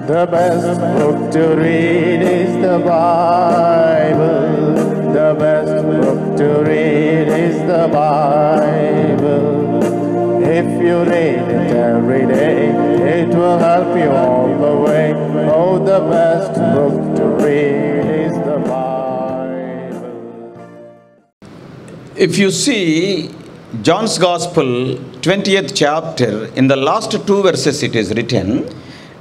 The best book to read is the Bible. The best book to read is the Bible. If you read it every day, it will help you all the way. Oh, the best book to read is the Bible. If you see John's Gospel, 20th chapter, in the last 2 verses it is written.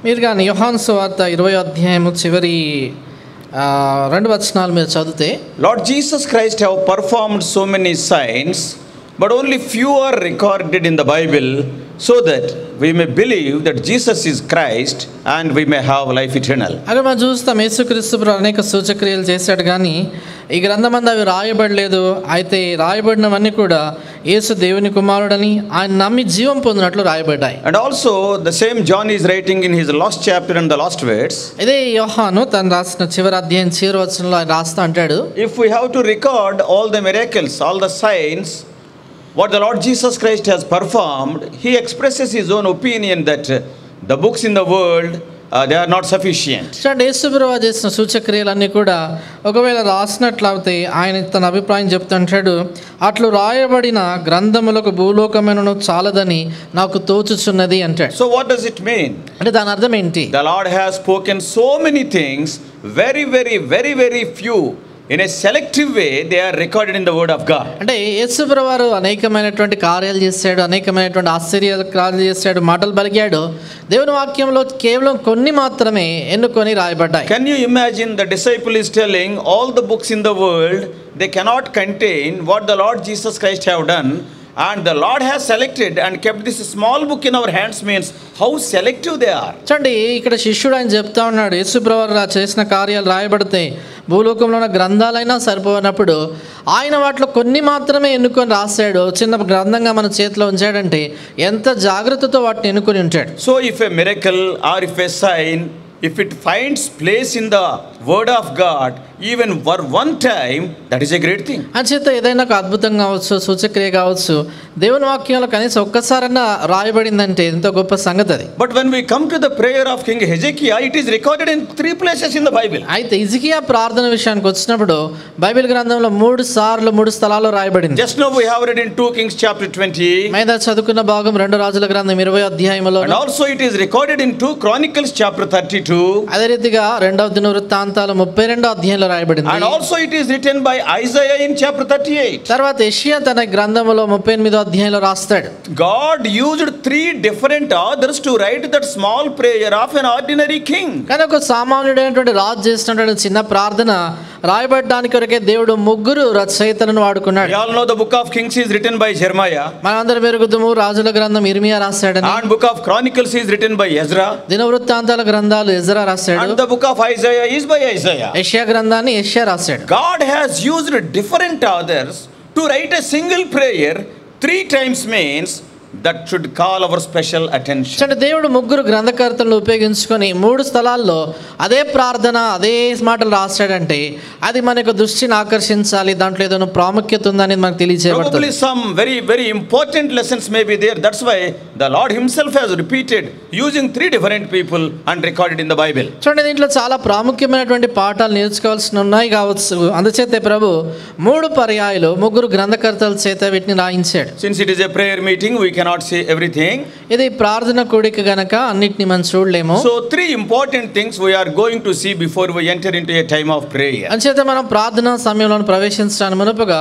మీరు కానీ యోహాను సువార్త 20వ అధ్యాయము చివరి 2 వచనాలు మీరు చదివితే, Lord Jesus Christ have performed so many signs, but only few are recorded in the Bible, so that we may believe that Jesus is Christ and we may have life eternal. అక్కడ మనం చూస్తాం యేసుక్రీస్తు ప్రభువు అనేక సూచక్రియలు చేశాడు, కానీ ఈ గ్రంథమందు అవి రాయబడలేదు. అయితే రాయబడినవన్నీ కూడా యేసు దేవుని కుమారుడని ఆయన నమ్మి జీవం పొందినట్లు రాయబడ్డాయి. And also the same John is writing in his last chapter and the last words. ఇదే యోహాను తను రాసిన చివరి అధ్యాయం చివరి వచనంలో ఆయన రాస్తా అంటాడు, If we have to record all the miracles, all the signs, what the Lord Jesus Christ has performed, he expresses his own opinion that the books in the world, they are not sufficient. చూడండి, యేసు ప్రభువు చేసిన సూచక్రియలన్నీ కూడా ఒకవేళ రాసినట్లయితే ఆయన తన అభిప్రాయం చెప్తుంటాడు, అట్లు రాయబడిన గ్రంథములకు భూలోకమైనను చాలదని నాకు తోచుచున్నది అంటాడు. So what does it mean? అంటే దాని అర్థం ఏంటి? The Lord has spoken so many things, very, very, very, very few. In a selective way, they are recorded in the Word of God. అంటే యేసు ప్రభువు అనేకమైనటువంటి కార్యాలు చేశాడు, అనేకమైనటువంటి ఆశ్చర్య కార్యాలు చేశాడు, మాటలు పలికాడు. దేవుని వాక్యంలో కేవలం కొన్ని మాత్రమే ఎన్నుకొని రాయబడ్డాయి. Can you imagine the disciple is telling all the books in the world, they cannot contain what the Lord Jesus Christ have done, and the Lord has selected and kept this small book in our hands, means how selective they are. చూడండి, ఇక్కడ శిష్యుడు ఆయన చెప్తా ఉన్నాడు, యేసు ప్రభువు చేసిన కార్యాలు రాయబడితే భూలోకంలో ఉన్న గ్రంథాలైనా సరిపోనప్పుడు ఆయన వాటిలో కొన్ని మాత్రమే ఎన్నుకొని రాశాడు. చిన్న గ్రంథంగా మన చేతిలో ఉంచాడంటే ఎంత జాగ్రత్తతో వాటిని ఎన్నుకొని ఉంటాడు. So if a miracle or if a sign, if it finds place in the Word of God, even for one time, that is a great thing. అంచేత ఏదైనా ఒక అద్భుతం కావచ్చు, సూచక్రియ కావచ్చు, దేవుని వాక్యంలో కనీసం ఒక్కసారన్నా రాయబడిందంటే ఎంతో గొప్ప సంగతి అది. But when we come to the prayer of King Hezekiah, it is recorded in 3 places in the Bible. అయితే హిజ్కియా ప్రార్థన విషయానికి వచ్చినప్పుడు బైబిల్ గ్రంథంలో 3 సార్లు 3 స్థలాల్లో రాయబడింది. Just now we have read in 2 Kings chapter 20. మీద చదువుకున్న భాగం 2 రాజుల గ్రంథం 20వ అధ్యాయంలో, And also it is recorded in 2 Chronicles chapter 32. అదే రీతిగా 2వ దినవృత్తాంతాలు 32వ అధ్యాయంలో రాయబడింది. And also it is written by Isaiah in chapter 38. తర్వాత యెషయా తన గ్రంథములో 38వ అధ్యాయంలో రాస్తాడు. God used 3 different authors to write that small prayer of an ordinary king. కానీ ఒక సామాన్యుడైనటువంటి రాజు చేసినటువంటి చిన్న ప్రార్థన రాయబడడానికి కొరకే దేవుడు 3 రచయితలను వాడుకున్నాడు. We all know the book of Kings is written by Jeremiah. మనందరం ఎరుగుదుము రాజుల గ్రంథం ఇర్మియా రాశాడని. And book of Chronicles is written by Ezra. దినవృత్తాంతాల గ్రంథాలు ఎజ్రా రాశాడు. And the book of Isaiah is by Isaiah. యెషయా గ్రంథాన్ని యెషయా రాశాడు. God has used different authors to write a single prayer 3 times, means that should call our special attention. అంటే దేవుడు 3 గ్రంథకర్తలను ఉపయోగించుకొని 3 స్థలాల్లో అదే ప్రార్థన అదే మాటలు రాశాడంటే అది మనకు దృష్టిని ఆకర్షించాలి, దాంట్లో ఏదైనా ప్రాముఖ్యత ఉందని మనకు తెలియజేయబడుతుంది. Probably some very, very important lessons may be there. That's why the Lord himself has repeated using 3 different people and recorded in the Bible. చూడండి, దీంట్లో చాలా ప్రాముఖ్యమైనటువంటి పాఠాలు నేర్చుకోవాల్సి ఉన్నాయి కావచ్చు. అందుచేతే ప్రభు 3 పర్యాయాలు 3 గ్రంథకర్తల చేత వీటిని రాయించాడు. Since it is a prayer meeting, we cannot say everything. ఇది ప్రార్థన కూడిక గనక అన్నిటిని మనం చూడలేము. So 3 important things we are going to see before we enter into a time of prayer. అంచేత మనం ప్రార్థనా సమయంలో ప్రవేశించడానికి మునుపుగా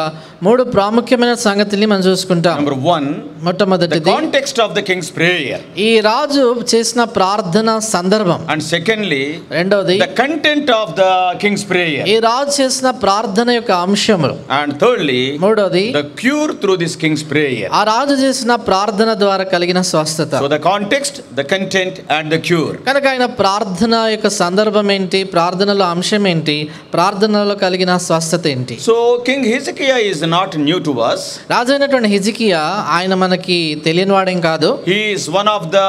3 ప్రాముఖ్యమైన సంగతుల్ని మనం చూసుకుంటాం. Number 1, the మొట్టమొదటిది context of the king's prayer. ఈ రాజు చేసిన ప్రార్థన సందర్భం. And secondly, రెండవది the content of the king's prayer. ఈ రాజు చేసిన ప్రార్థన యొక్క అంశములు. And thirdly, మూడవది the cure through this king's prayer. ఆ రాజు చేసిన ప్రార్థన ద్వారా కలిగిన స్వస్థత. So the context, the content and the cure. కనుక ఆయన ప్రార్థన యొక్క సందర్భం ఏంటి, ప్రార్థనలో అంశం ఏంటి, ప్రార్థనలో కలిగిన స్వస్థత ఏంటి. So King Hezekiah is not new to us. రాజు అయినటువంటి హిజ్కియా ఆయన మనకి తెలియని వాడేం కాదు. He is one of the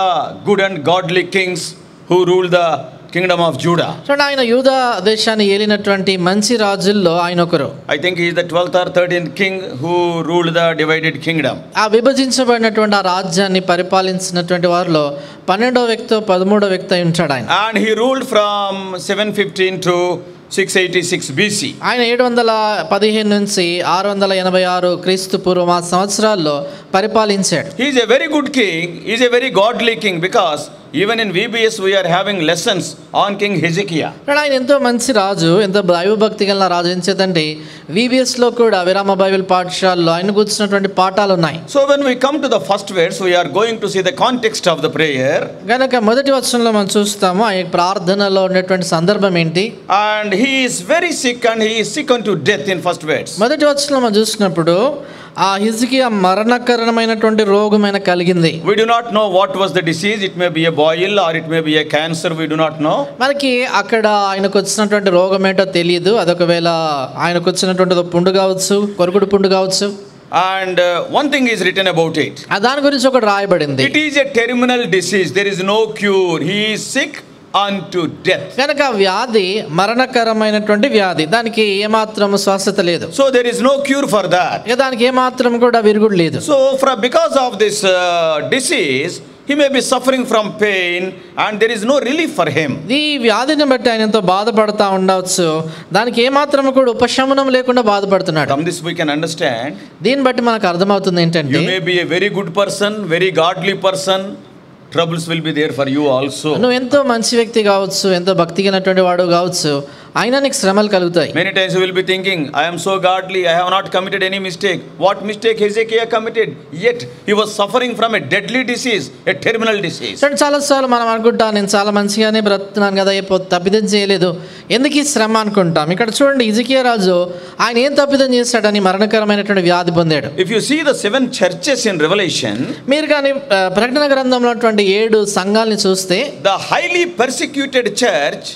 good and godly kings who ruled the kingdom of Judah. చూడండి, ఆయన యూదా దేశాన్ని ఏలినటువంటి మంచి రాజుల్లో ఆయన ఒకరు. I think he is the 12th or 13th king who ruled the divided kingdom. ఆ విభజించబడినటువంటి ఆ రాజ్యాన్ని పరిపాలించినటువంటి వారిలో 12వ వ్యక్తి 13వ వ్యక్తి అయి ఉంటాడు ఆయన. And he ruled from 715 to 686 BC. ఆయన 715 నుంచి 686 క్రీస్తు పూర్వం ఆ సంవత్సరాల్లో పరిపాలించాడు. He is a very good king. He is a very godly king because even in VBS we are having lessons on King Hezekiah. ఆయన ఎంతో మంచి రాజు, ఎంతో దైవభక్తి గల రాజు. ఎంచేతంటే VBSలో కూడా విరామ బైబిల్ పాఠశాలలో ఆయన కూర్చున్నటువంటి పాఠాలు ఉన్నాయి. So when we come to the first verse, we are going to see the context of the prayer. గనక మొదటి వచనంలో మనం చూస్తాము ఆ ప్రార్థనలో ఉన్నటువంటి సందర్భం ఏంటి. And he is very sick and he is sick unto death in first verse. మొదటి వచనంలో మనం చూసినప్పుడు ఆ హిజ్కియా మరణకరమైనటువంటి రోగమైన కలిగింది. We do not know what was the disease. It may be a boil or it may be a cancer. We do not know. మనకి అక్కడ ఆయనకు వచ్చినటువంటి రోగం ఏంటో తెలియదు. అదొకవేళ ఆయనకు వచ్చినటువంటి పుండు కావచ్చు, కొరుకుడు పుండు కావచ్చు. And one thing is written about it. దాని గురించి ఒకటి రాయబడింది. It is a terminal disease. There is no cure. He is sick unto death. కనుక వ్యాధి మరణకరమైనటువంటి వ్యాధి, దానికి ఏమాత్రం స్వస్థత లేదు. So there is no cure for that. దానికి ఏమాత్రం కూడా విరుగుడు లేదు. So because of this disease, he may be suffering from pain and there is no relief for him. ఈ వ్యాధిని బట్టి ఆయన ఎంతో బాధపడతా ఉండవచ్చు. దానికి ఏమాత్రం కూడా ఉపశమనం లేకుండా బాధపడుతున్నాడు. From this we can understand. దీన్ని బట్టి మనకు అర్థమవుతుంది ఏంటంటే, You may be a very good person, very godly person. Troubles will be there for you also. నువ్వు ఎంతో మంచి వ్యక్తి కావచ్చు, ఎంతో భక్తి కలిగినటువంటి వాడు కావచ్చు, అయినా నీకు శ్రమలు కలుగుతాయి. Many times you will be thinking, I am so godly, I have not committed any mistake. What mistake Hezekiah committed? Yet he was suffering from a deadly disease, a terminal disease. చాలాసార్లు మనం అనుకుంటాం, నేను చాలా మంచిగానే బ్రతున్నాను కదా, ఏ తప్పిదం చేయలేదు, ఎందుకు ఈ శ్రమ అనుకుంటాం. ఇక్కడ చూడండి, హిజ్కియా రాజు ఆయన ఏం తప్పిదం చేశాడని మరణకరమైనటువంటి వ్యాధి పొందాడు. If you see the 7 churches in Revelation, మీరు కానీ ప్రకటన గ్రంథంలో ఉన్నటువంటి 7 సంఘాలని చూస్తే, the highly persecuted church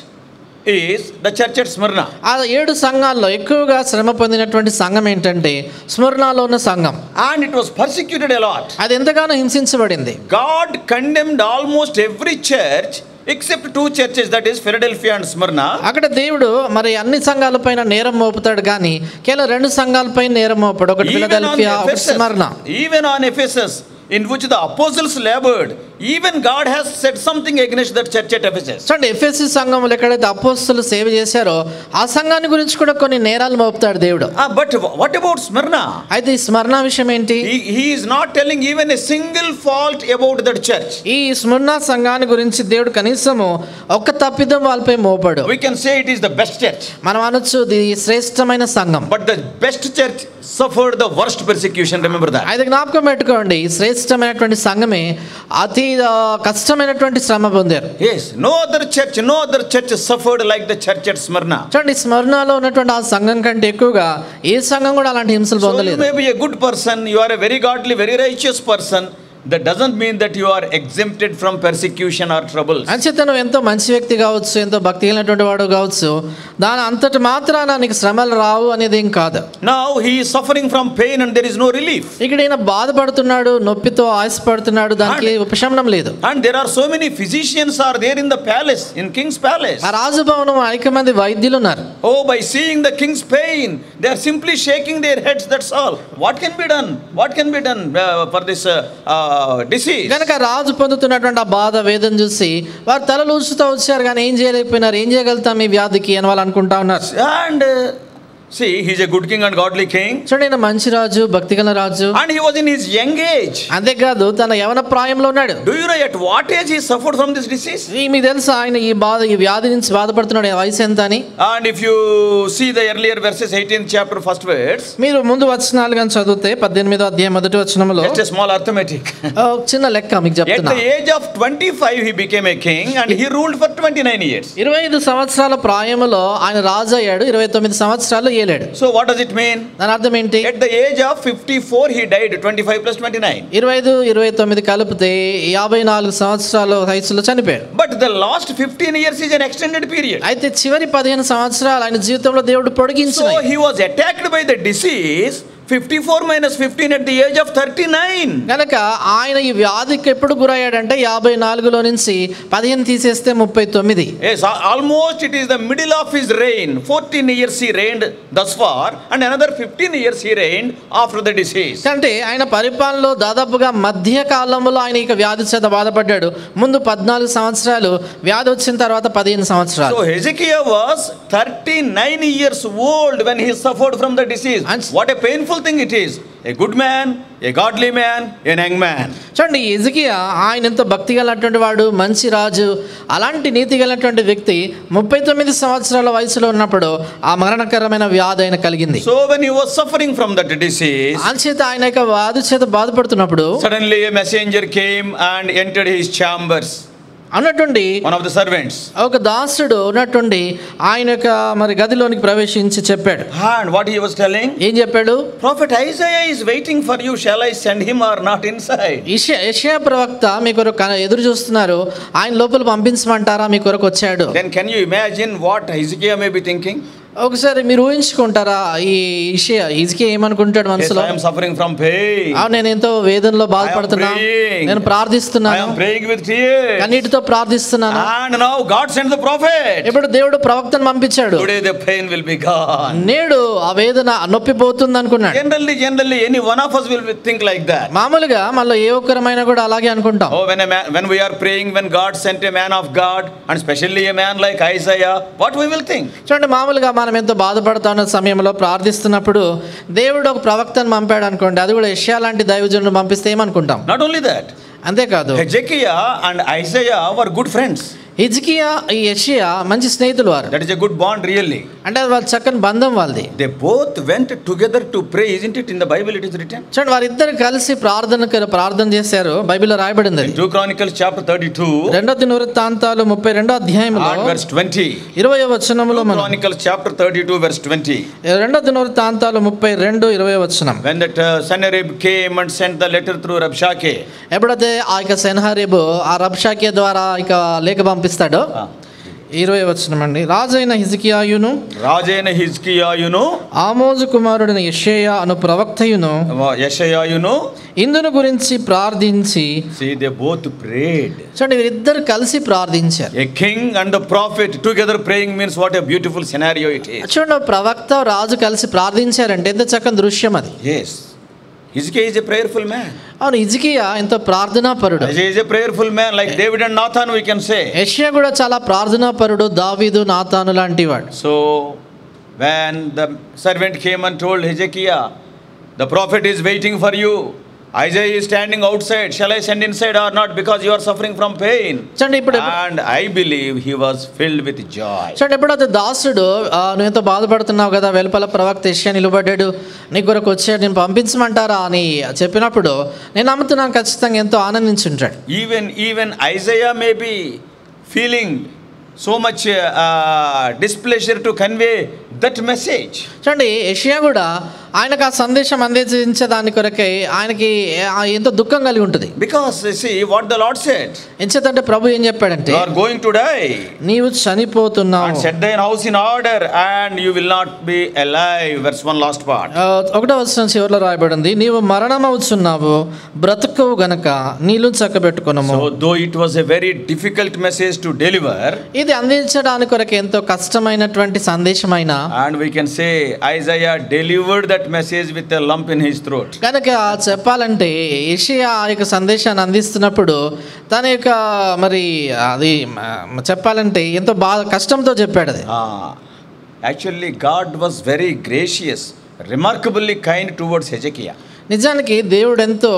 is the church at Smyrna. ఆ 7 సంఘాల్లో ఎక్కువగా శ్రమ పొందినటువంటి సంఘం ఏంటంటే స్మరణలో ఉన్న సంఘం. And it was persecuted a lot. అది ఎంతగానో హింసించబడింది. God condemned almost every church except 2 churches, that is Philadelphia and Smyrna. అక్కడ దేవుడు మరి అన్ని సంఘాలపైన నేరం మోపుతాడు, కానీ కేవలం 2 సంఘాలపై నేరం మోపాడు. ఒకటి ఫిలడెల్ఫియా, ఒకటి స్మరణ. Even on Ephesus, in which the apostles labored, even God has said something against that church at Ephesus. చూడండి, ఎఫెసీ సంఘంలో ఎక్కడైతే అపోస్తలులు సేవ చేశారో ఆ సంఘాన్ని గురించి కూడా కొన్ని నేరాలు మోపుతాడు దేవుడు. But what about Smyrna? అయితే ఈ స్మరణ విషయం ఏంటి? He is not telling even a single fault about that church. ఈ స్మరణ సంఘాన్ని గురించి దేవుడు కనీసము ఒక్క తప్పిదం వాళ్ళపై Mopadu. We can say it is the best church. మనం అనొచ్చు ఇది శ్రేష్టమైన సంఘం. But the best church suffered the worst persecution. Remember that. అయితే జ్ఞాపకం పెట్టుకోండి, శ్రేష్టమైనటువంటి సంఘమే అతి కష్టమైనటువంటి శ్రమ పొందారు. Yes, no other church suffered like the church at Smyrna. చూడండి, స్మరణలో ఉన్నటువంటి ఆ సంఘం కంటే ఎక్కువగా ఏ సంఘం కూడా అలాంటి హింసలు So you పొందలేదు. may be a good person, you are a very godly, very righteous person. That doesn't mean that you are exempted from persecution or troubles. అంచేత నువ్వు ఎంతో మంచి వ్యక్తి కావచ్చు, ఎంతో భక్తి కలిగినటువంటి వాడు కావచ్చు, దాని అంతటి మాత్రాన నీకు శ్రమలు రావు అనేది ఏం కాదు. Now he is suffering from pain and there is no relief. ఇక్కడ ఈయన బాధపడుతున్నాడు, నొప్పితో ఆయాసపడుతున్నాడు, దానికి ఉపశమనం లేదు. And there are so many physicians are there in the palace, in king's palace. ఆ రాజభవనం అనేక మంది వైద్యులు ఉన్నారు. Oh, by seeing the king's pain, they are simply shaking their heads. That's all. What can be done? What can be done for this disease? కనుక రాజు పొందుతున్నటువంటి ఆ బాధ వేదన చూసి వారు తలలు ఊచుతూ వచ్చారు, కానీ ఏం చేయలేకపోయినారు, ఏం చేయగలుగుతాం ఈ వ్యాధికి అని వాళ్ళు అనుకుంటా ఉన్నారు. And see, he is a good king and godly king. చూడండి, ఆయన మంచి రాజు, భక్తి గల రాజు. And he was in his young age. అంతేకాదు తన యవన ప్రాయంలో ఉన్నాడు. Do you know at what age he suffered from this disease? మీకు తెలుసా ఆయన ఈ వ్యాధి నుంచి బాధపడుతున్నాడు వయసు ఎంత అని? And if you see the earlier verses, 18th chapter, first verse, మీరు ముందు వచనాలు కానీ చదివితే 18వ అధ్యాయం మొదటి వచనంలో just a small arithmetic. చిన్న లెక్క మీకు At చెప్తున్నా. the age of 25 he became a king and he ruled for 29 years. 25 సంవత్సరాల ప్రాయములో ఆయన రాజు అయ్యాడు, 29 సంవత్సరాలు ఏలాడు. So what does it mean? దాని అర్థం ఏంటి? At the age of 54 he died. 25 plus 29. 25, 29 కలిపితే 54 సంవత్సరాల వయసులో చనిపోయాడు. But the last 15 years is an extended period. అయితే చివరి 15 సంవత్సరాలు ఆయన జీవితంలో దేవుడు పొడిగించాడు. So he was attacked by the disease 54 minus 15 at the age of 39. కనుక ఆయన ఈ వ్యాధికి ఎప్పుడు గురయ్యాడంటే 54లో నుంచి 15 తీసేస్తే 39. Yes, almost it is the middle of his reign. 14 years he reigned thus far, and another 15 years he reigned after the disease. అంటే ఆయన పరిపాలనలో దాదాపుగా మధ్య కాలంలో ఆయన ఇక వ్యాధి చేత బాధపడ్డాడు. ముందు 14 సంవత్సరాలు, వ్యాధి వచ్చిన తర్వాత 15 సంవత్సరాలు. So Hezekiah was 39 years old when he suffered from the disease. And what a painful thing it is. A good man, a godly man, a young man. చూడండి, హిజ్కియా ఆయన ఎంతో భక్తి గలటువంటి వాడు, మంచి రాజు, అలాంటి నీతి గలటువంటి వ్యక్తి 39 సంవత్సరాల వయసులో ఉన్నప్పుడు ఆ మరణకరమైన వ్యాధి ఆయన కలిగింది. So when he was suffering from that disease, అంచేత ఆయన యొక్క వ్యాధి చేత బాధపడుతున్నప్పుడు suddenly a messenger came and entered his chambers. అన్నట్టుండి One of the servants. ఒక దాసుడు ఉన్నట్టుండి ఆయన యొక్క మరి గదిలోనికి ప్రవేశించి చెప్పాడు. And what he was telling? ఏం చెప్పాడు? Prophet Isaiah is waiting for you. Shall I send him or not inside? యెషయా ప్రవక్త మీ కొరకు ఎదురు చూస్తున్నారు, ఆయన లోపల పంపించమంటారా, మీ కొరకు వచ్చాడు. Then can you imagine what Hezekiah may be thinking? ఒకసారి మీరు ఊహించుకుంటారా ఈ హిజ్కియా ఏమనుకుంటాడు Yes, మనసులో? I am suffering from pain. నేను ఎంతో వేదనలో బాధపడుతున్నా, I am praying. నేను I ప్రార్థిస్తున్నాను, am praying with tears. కన్నీటితో ప్రార్థిస్తున్నాను. And now God sent the prophet. ఇప్పుడు దేవుడు ప్రవక్తను పంపించాడు. Today the pain will be gone. నేడు ఆ వేదన నొప్పి పోతుంది అనుకున్నాడు. Generally, any one of us will think like that. మామూలుగా మళ్ళీ ఏ ఒక్కరమైనా కూడా అలాగే అనుకుంటాం. Oh, when we are praying, when God sent a man of God, and especially a man like Isaiah, what we will think? చూడండి, మామూలుగా మనం ఎంతో బాధపడుతున్న సమయంలో ప్రార్థిస్తున్నప్పుడు దేవుడు ఒక ప్రవక్తను పంపాడు అనుకోండి, అది కూడా యెషయా లాంటి దైవజనుడు పంపిస్తే ఏమనుకుంటాం? Not only that, అంతేకాదు, Hezekiah and Isaiah were good friends. హిజ్కియా ఈ యెషయా మంచి స్నేహితులు వారు. That is a good bond, really. అంటే వాళ్ళ చక్కని బంధం వాళ్ళది. They both went together to pray, isn't it? In the Bible it is written. చూడండి, వారిద్దరు కలిసి ప్రార్థన చేశారు, బైబిల్లో రాయబడింది. In 2 Chronicles chapter 32, రెండో దినవృత్తాంతాలు 32వ అధ్యాయంలో and verse 20. 20వ వచనంలో 2 మనం Chronicles chapter 32 verse 20. రెండో దినవృత్తాంతాలు 32 20వ వచనం. When that Sennacherib came and sent the letter through Rabshakeh. ఎప్పుడైతే ఆ యొక్క సెన్హెరీబు ఆ రబ్షాకే ద్వారా ఇక లేఖ పంపిస్తాడో, 20వ వచనం అండి. రాజైన హిజ్కియాయును ఆమోజు కుమారుడైన యెషయా అను ప్రవక్తయును ఇందును గురించి ప్రార్థించి, see, they both prayed. చూడండి, వీరిద్దరు కలిసి ప్రార్థించారు. A king and the prophet together praying means what a beautiful scenario it is. చూడండి, ప్రవక్త రాజు కలిసి ప్రార్థించారంటే ఎంత చక్కని దృశ్యం అది. Yes, Hezekiah is a prayerful man. అవును, హిజ్కియా ఎంతో ప్రార్థనా పరుడు. Isaiah is a prayerful man, like David and Nathan we can say. యెషయా కూడా చాలా ప్రార్థనా పరుడు, దావీదు నాతాను లాంటి వాడు. So when the servant came and told Hezekiah, the prophet is waiting for you, Isaiah is standing outside, shall I send inside or not, because you are suffering from pain? చూడండి, ఇప్పుడు And I believe he was filled with joy. చూడండి, ఎప్పుడైతే దాసుడు నువ్వు ఎంతో బాధపడుతున్నావు కదా, వెలుపల ప్రవక్త యెషయా నిలబడ్డాడు, నీ కొరకు వచ్చాడు, నేను పంపించమంటారా అని చెప్పినప్పుడు నేను నమ్ముతున్నాను ఖచ్చితంగా ఎంతో ఆనందించుంటాడు. Even Isaiah may be feeling so much displeasure to convey that message. చూడండి, యెషయా కూడా ఆయనకు ఆ సందేశం అందించే దాని కొరకై ఆయనకి ఎంతో దుఃఖం కలిగి ఉంటుంది. Because see what the Lord said. ఎంచేతంటే ప్రభు ఏం చెప్పాడంటే, You are going to die. నీవు చనిపోతున్నావు. And set thine house in order, and you will not be alive. Verse 1 last part. 1వ వచనం చివరిలో రాయబడింది, నీవు మరణమవుచున్నావు, బ్రతుకవు గనక నీళ్ళు చక్కబెట్టుకొనుము. So though it was a very difficult message to deliver, ఇది అందించడానికి కొరకు ఎంతో కష్టమైనటువంటి సందేశమైన, and we can say Isaiah delivered that message with a lump in his throat. కనుక చెప్పాలంటే యెషయా ఆ యొక్క సందేశాన్ని అందిస్తున్నప్పుడు తన యొక్క మరి అది చెప్పాలంటే ఎంతో బాగా కష్టంతో చెప్పాడు అది. Actually God was very gracious, remarkably kind towards Hezekiah. నిజానికి దేవుడు ఎంతో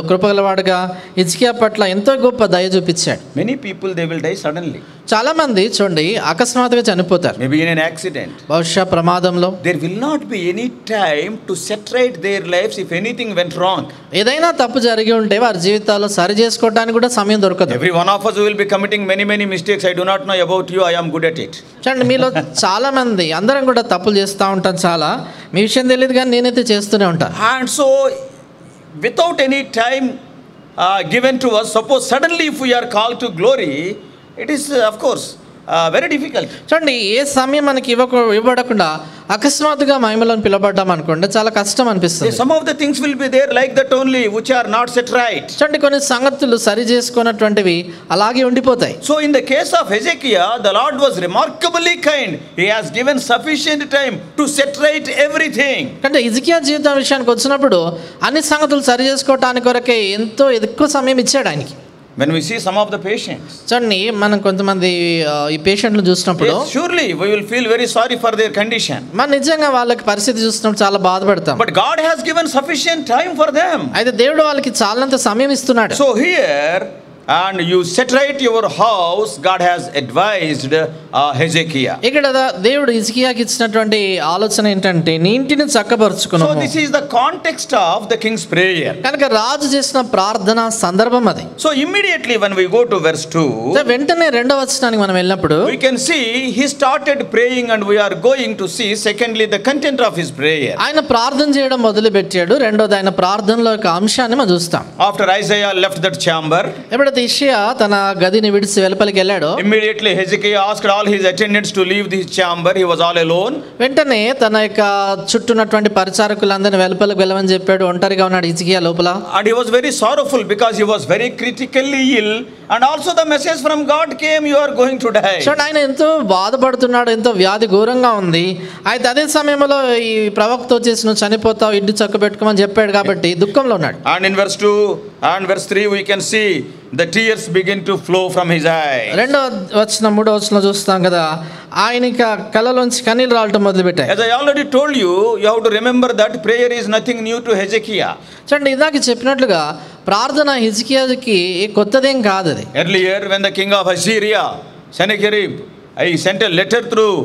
కృపగలవాడుగా హిజ్కియా పట్ల ఎంతో గొప్ప దయ చూపించాడు. Many people they will die suddenly. చాలా మంది చూడండి అకస్మాత్తుగా చనిపోతారు, maybe in an accident. బహుశా ప్రమాదంలో. There will not be any time to set right their lives if anything went wrong. ఏదైనా తప్పు జరిగి ఉంటే వారి జీవితాల్లో సరి చేసుకోవడానికి కూడా సమయం దొరకదు. Every one of us will be committing many mistakes. I do not know about you, I am good at it. చూడండి, మీలో చాలా మంది అందరం కూడా తప్పులు చేస్తూ ఉంటాం, చాలా మీ విషయం తెలియదు కానీ నేనైతే చేస్తూనే ఉంటాను. And so without any time given to us, suppose suddenly if we are called to glory, it is of course very difficult. చూడండి, ఏ సమయం మనకి ఇవ్వబడకుండా అకస్మాత్తుగా మహిమలో పిలవబడ్డాం అనుకోండి, చాలా కష్టం అనిపిస్తుంది. Some of the things will be there like that only, which are not set right. చూడండి, కొన్ని సంగతులు సరి చేసుకున్నటువంటివి అలాగే ఉండిపోతాయి. So in the case of Hezekiah, the Lord was remarkably kind. He has given sufficient time to set right everything. అంటే హిజ్కియా జీవితం విషయానికి వచ్చినప్పుడు అన్ని సంగతులు సరి చేసుకోవటానికి కొరకే ఎంతో ఎక్కువ సమయం ఇచ్చాడు ఆయనకి. When we see some of the patients, చూడండి, మనం కొంతమంది ఈ పేషెంట్లు చూసినప్పుడు yes, surely we will feel very sorry for their condition. మనం నిజంగా వాళ్ళకి పరిస్థితి చూసినప్పుడు చాలా బాధపడతాం. But God has given sufficient time for them. అయితే దేవుడు వాళ్ళకి చాలంత సమయం ఇస్తున్నాడు. So here, and you set right your house, God has advised Hezekiah. ఇక్కడ దేవుడు హిజ్కియాకి ఇచ్చినటువంటి ఆలోచన ఏంటంటే, నీ ఇంటిని చక్కపరుచుకును. So this is the context of the king's prayer. కనుక రాజు చేసిన ప్రార్థన సందర్భం అది. So immediately when we go to verse 2, వెంటనే రెండవ వచనానికి మనం వెళ్ళినప్పుడు we can see he started praying, and we are going to see secondly the content of his prayer. ఆయన ప్రార్థన చేయడం మొదలు పెట్టాడు. రెండోది ఆయన ప్రార్థనలో ఒక అంశాన్ని మనం చూస్తాం. After Isaiah left that chamber, ఎప్పుడైతే ఇష్యా తన గదిని విడిచి వెలుపలికి వెళ్ళాడో, immediately Hezekiah asked all his attendants to leave this chamber. He was all alone. వెంటనే తన యొక్క చుట్టూన్నటువంటి పరిచారకులందరినీ వెలుపలికి వెళ్ళమని చెప్పాడు. ఒంటరిగా ఉన్నాడు హిజ్కియా లోపల. And he was very sorrowful because he was very critically ill, and also the message from God came, you are going to die. చూడండి, ఆయన ఎంతో బాధపడుతున్నాడు, ఎంతో వ్యాధి ఘోరంగా ఉంది. అయితే అదే సమయంలో ఈ ప్రవక్త వచ్చేసి నువ్వు చనిపోతావు, ఇడ్డు చక్క పెట్టుకోమని చెప్పాడు కాబట్టి దుఃఖంలో ఉన్నాడు. And in verse 2 and verse 3 we can see the tears begin to flow from his eyes. రెండో వచనం మూడో వచనం చూస్తాం కదా, ఆయనకి కళ్ళలోంచి కన్నీళ్ళు రావటం మొదలుపెట్టాయి. As I already told you, you have to remember that prayer is nothing new to Hezekiah. చూడండి, ఇందాక చెప్పినట్లుగా ప్రార్థన హిజ్కియాకి కొత్తదేం కాదు అది. Earlier when the king of Assyria, Sennacherib, he sent a letter through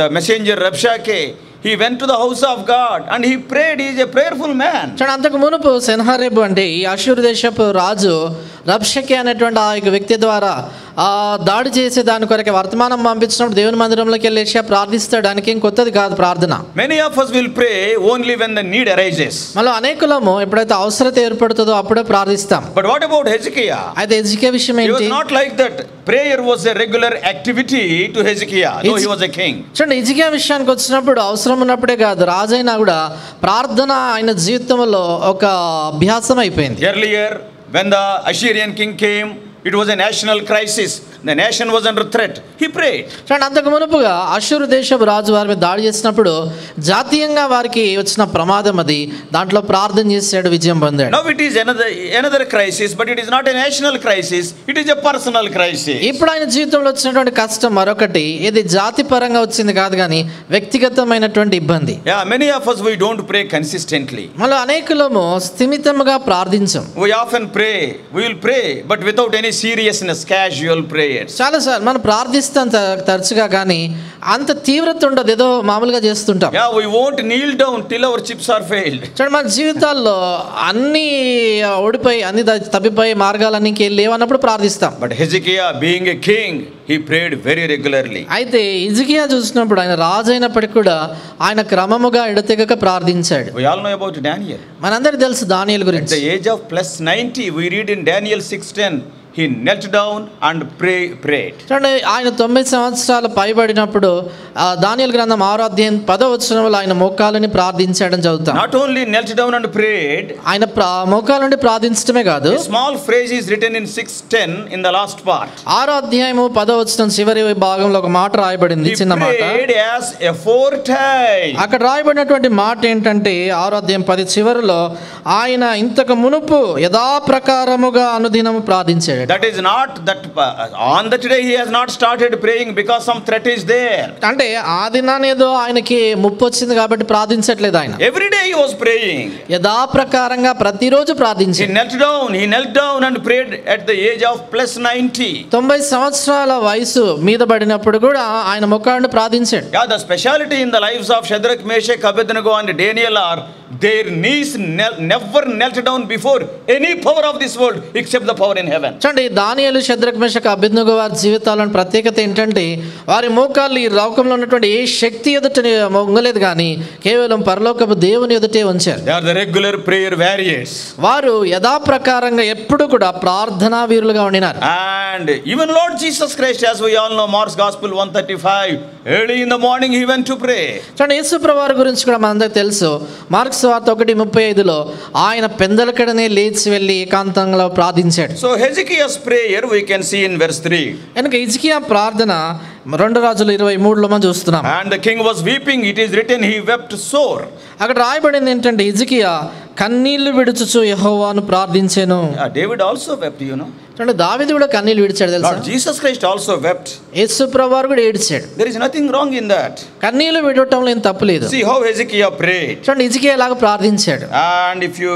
the messenger Rabshakeh. He went to the house of God and he prayed. He is a prayerful man. చూడండి, అంతకు మునుపు సెన్హెరీబు అంటే ఈ అష్షూరు దేశపు రాజు రబ్షకే అనేటువంటి ఆ యొక్క వ్యక్తి ద్వారా దాడి చేసే దాని కొరకు వర్తమానం పంపించినప్పుడు దేవుని మందిరంలోకి వెళ్ళి యెషయా ప్రార్థిస్తాడు. దానికి ఏం కొత్తది కాదు ప్రార్థన. Many of us will pray only when the need arises. మళ్ళీ అనేకులము ఎప్పుడైతే అవసరత ఏర్పడుతుందో అప్పుడే ప్రార్థిస్తాం. But what about Hezekiah? అయితే హిజ్కియా విషయం He was ఏంటి? not like that. Prayer was a regular activity to Hezekiah, though he was a king. చూడండి, హిజ్కియా విషయానికి వచ్చినప్పుడు అవసరం ఉన్నప్పుడే కాదు, రాజైనా కూడా ప్రార్థన ఆయన జీవితంలో ఒక అభ్యాసం అయిపోయింది. Earlier when the Assyrian king came, it was a national crisis. The nation was under threat. He prayed. చూడండి, అంతకు మునుపుగా అష్షూరు దేశపు రాజు వారి మీద దాడి చేసినప్పుడు జాతీయంగా వారికి వచ్చిన ప్రమాదం అది, దాంట్లో ప్రార్థన చేసాడు, విజయం పొందాడు. Now it is another crisis, but it is not a national crisis. It is a personal crisis. ఇప్పుడు ఆయన జీవితంలో వచ్చినటువంటి కష్టం మరొకటి, ఇది జాతి పరంగా వచ్చింది కాదు కానీ వ్యక్తిగతమైనటువంటి ఇబ్బంది. Yeah, many of us we don't pray consistently. మళ్ళీ అనేకులము స్థిమితంగా ప్రార్థించం. We often pray. We will pray, but without any seriousness, casual prayers. చాలా సార్ మనం ప్రార్థిస్తాం తరచుగా కానీ అంత తీవ్రత ఉండదు, ఏదో మామూలుగా చేస్తుంటాం. Yeah, we won't kneel down till our chips are failed. చూడండి, మన జీవితాల్లో అన్ని ఓడిపోయి అన్ని తప్పిపోయి మార్గాలన్నీ లేవన్నప్పుడు ప్రార్థిస్తాం. But Hezekiah, being a king, he prayed very regularly. అయితే హిజ్కియా చూసినప్పుడు ఆయన రాజు అయినప్పటికీ కూడా ఆయన క్రమముగా ఎడతెగక ప్రార్థించాడు. We all know about Daniel. మనందరికీ తెలుసు దానియేలు At గురించి. the age of plus 90, we read in Daniel 6:10, he knelt down and prayed. చూడండి, ఆయన 90 సంవత్సరాలు పైబడినప్పుడు దానియేలు గ్రంథం 6వ అధ్యాయం 10వ వచనంలో ఆయన మోకాలని ప్రార్థించాడని చదువుతాం. Not only knelt down and prayed, ఆయన మోకాల నుండి ప్రార్థించడమే కాదు, a small phrase is written in 6:10 in the last part. 6వ అధ్యాయము 10వ వచనం చివరి భాగంలో ఒక మాట రాయబడింది, He చిన్న మాట. prayed as aforetime. అక్కడ రాయబడినటువంటి మాట ఏంటంటే 6వ అధ్యాయం 10 చివరిలో ఆయన ఇంతకు మునుపు యథాప్రకారముగా అనుదినము ప్రార్థించాడు. That is not that on that day he has not started praying because some threat is there. అంటే ఆ దినాన్ని ఏదో ఆయనకి ముప్పు వచ్చింది కాబట్టి ప్రార్థించట్లేదు ఆయన. Every day he was praying. యథాప్రకారంగా ప్రతిరోజు He ప్రార్థించాడు. knelt down and prayed at the age of plus 90. 90 సంవత్సరాల వయసు మీద పడినప్పుడు కూడా ఆయన ముఖాన్ని ప్రార్థించాడు. Yeah, the speciality in the lives of Shadrach, Meshach, Abednego and Daniel are their knees never knelt down before any power of this world except the power in heaven. చూడండి దానియేలు షద్రక్ మేషక్ అబేద్నెగో వారి జీవితాలను ప్రత్యేకత ఏంటంటే వారి మోకాళ్ళు ఈ లోకంలో ఉన్నటువంటి ఏ శక్తి ఎదుట మొంగలేదు కానీ కేవలం పరలోకపు దేవుని ఎదుటే ఉంచారు. They are the regular prayer warriors. వారు యథాప్రకారంగా ఎప్పుడు కూడా ప్రార్థనా వీరులుగా ఉండినారు. And even Lord Jesus Christ, as we all know, Mark's Gospel 135, early in the morning he went to pray. చూడండి యేసు ప్రభువారి గురించి కూడా మనందరికీ తెలుసు. మార్కు సువార్త 1:35లో ఆయన పెందలకడనే లేచి వెళ్ళి ఏకాంతంలో ప్రార్థించాడు. So Hezekiah's prayer we can see in verse 3. కనుక హిజ్కియా ప్రార్థన 2 రాజులు 23లో మనం చూస్తున్నాం. And the king was weeping, it is written, he wept sore. అక్కడ రాయబడింది ఏంటంటే హిజ్కియా కన్నీళ్లు విడుచుచు యెహోవాను ప్రార్థించెను. David also wept, you know. చూడండి దావీదు కూడా కన్నీళ్లు విడిచాడు తెలుసా. Lord Jesus Christ also wept. యేసు ప్రభువారు కూడా ఏడ్చాడు. There is nothing wrong in that. కన్నీళ్లు విడవటంలో ఏం తప్పు లేదు. See how Hezekiah prayed. చూడండి హిజ్కియా లాగా ప్రార్థించాడు. And if you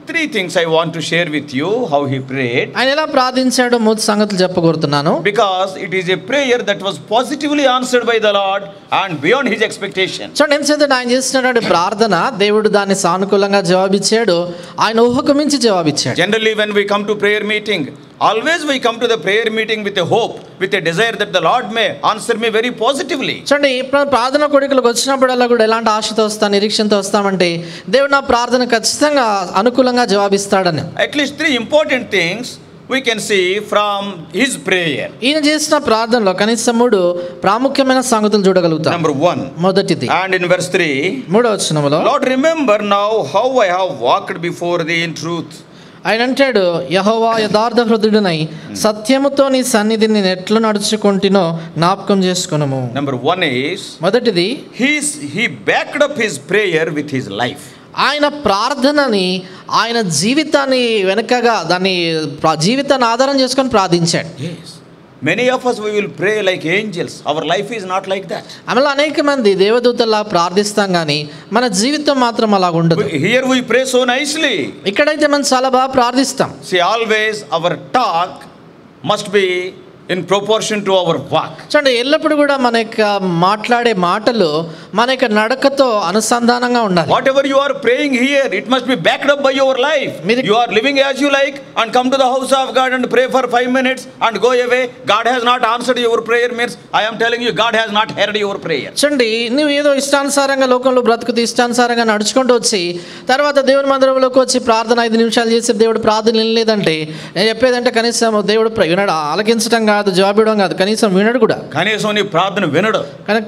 three things I want to share with you how he prayed. ఆయన ఎలా ప్రార్థించాడో 3 సంగతులు చెప్పగోరుతున్నాను. Because it is a prayer that was positively answered by the Lord and beyond his expectation. చూడండి ఎందుకంటే ఆయన చేసినటువంటి ప్రార్థన దేవుడు దాన్ని సానుకూలంగా జవాబిచ్చాడు. ఆయన ఊహకు మించి జవాబిచ్చాడు. Generally when we come to prayer meeting, always we come to the prayer meeting with a hope, with a desire that the Lord may answer me very positively. చూడండి ప్రార్థన కోడికలకు వచ్చినప్పుడల్లా కూడా ఎలాంటి ఆశతో వస్తాం, నిరీక్షణతో వస్తామంటే దేవుడు నా ప్రార్థన ఖచ్చితంగా అనుకూలంగా జవాబిస్తాడని. At least 3 important things we can see from his prayer. ఈయన చేసిన ప్రార్థనలో కనీసం 3 ప్రాముఖ్యమైన సంగతులు చూడగలుగుతాం. Number 1. మొదటిది And in verse 3, 3వ వచనంలో Lord, remember now how I have walked before thee in truth. ఆయన అంటాడు, యెహోవా యథార్థ హృదయుడనై సత్యముతో నీ సన్నిధిని నేను ఎట్లు నడుచుకుంటునో జ్ఞాపకం చేసుకొనుము. Number 1 is, మొదటిది he backed up his prayer with his life. ఆయన ప్రార్థనని ఆయన జీవితాన్ని వెనకగా దాన్ని జీవితాన్ని ఆధారం చేసుకొని ప్రార్థించాడు. Yes. Many of us we will pray like angels. Our life is not like that. Amala అనేక మంది దేవదూతల్లా ప్రార్థిస్తాం కానీ మన జీవితం మాత్రం అలా ఉండదు. Here we pray so nicely. ఇక్కడైతే మనం చాలా బాగా ప్రార్థిస్తాం. See, always our talk must be in proportion to our walk. చూడండి ఎల్లప్పుడు కూడా మన యొక్క మాట్లాడే మాటలు మన యొక్క నడకతో అనుసంధానంగా ఉండాలి. Whatever you are praying here, it must be backed up by your life. You are living as you like and come to the house of God and pray for 5 minutes and go away. God has not answered your prayer means I am telling you God has not heard your prayer. చూడండి నువ్వు ఏదో ఇష్టానుసారంగా లోకంలో బ్రతుకుతూ ఇష్టానుసారంగా నడుచుకుంటూ వచ్చి తర్వాత దేవుని మందిరంలోకి వచ్చి ప్రార్థన 5 నిమిషాలు చేసి దేవుడు ప్రార్థన వినలేదంటే నేను చెప్పేదంటే కనీసం దేవుడు వినడు, ఆలకించడం కాదు, జవాబు ఇవ్వడం కాదు, కనీసం వినడు కూడా. కనీసం నీ ప్రార్థన వినడు.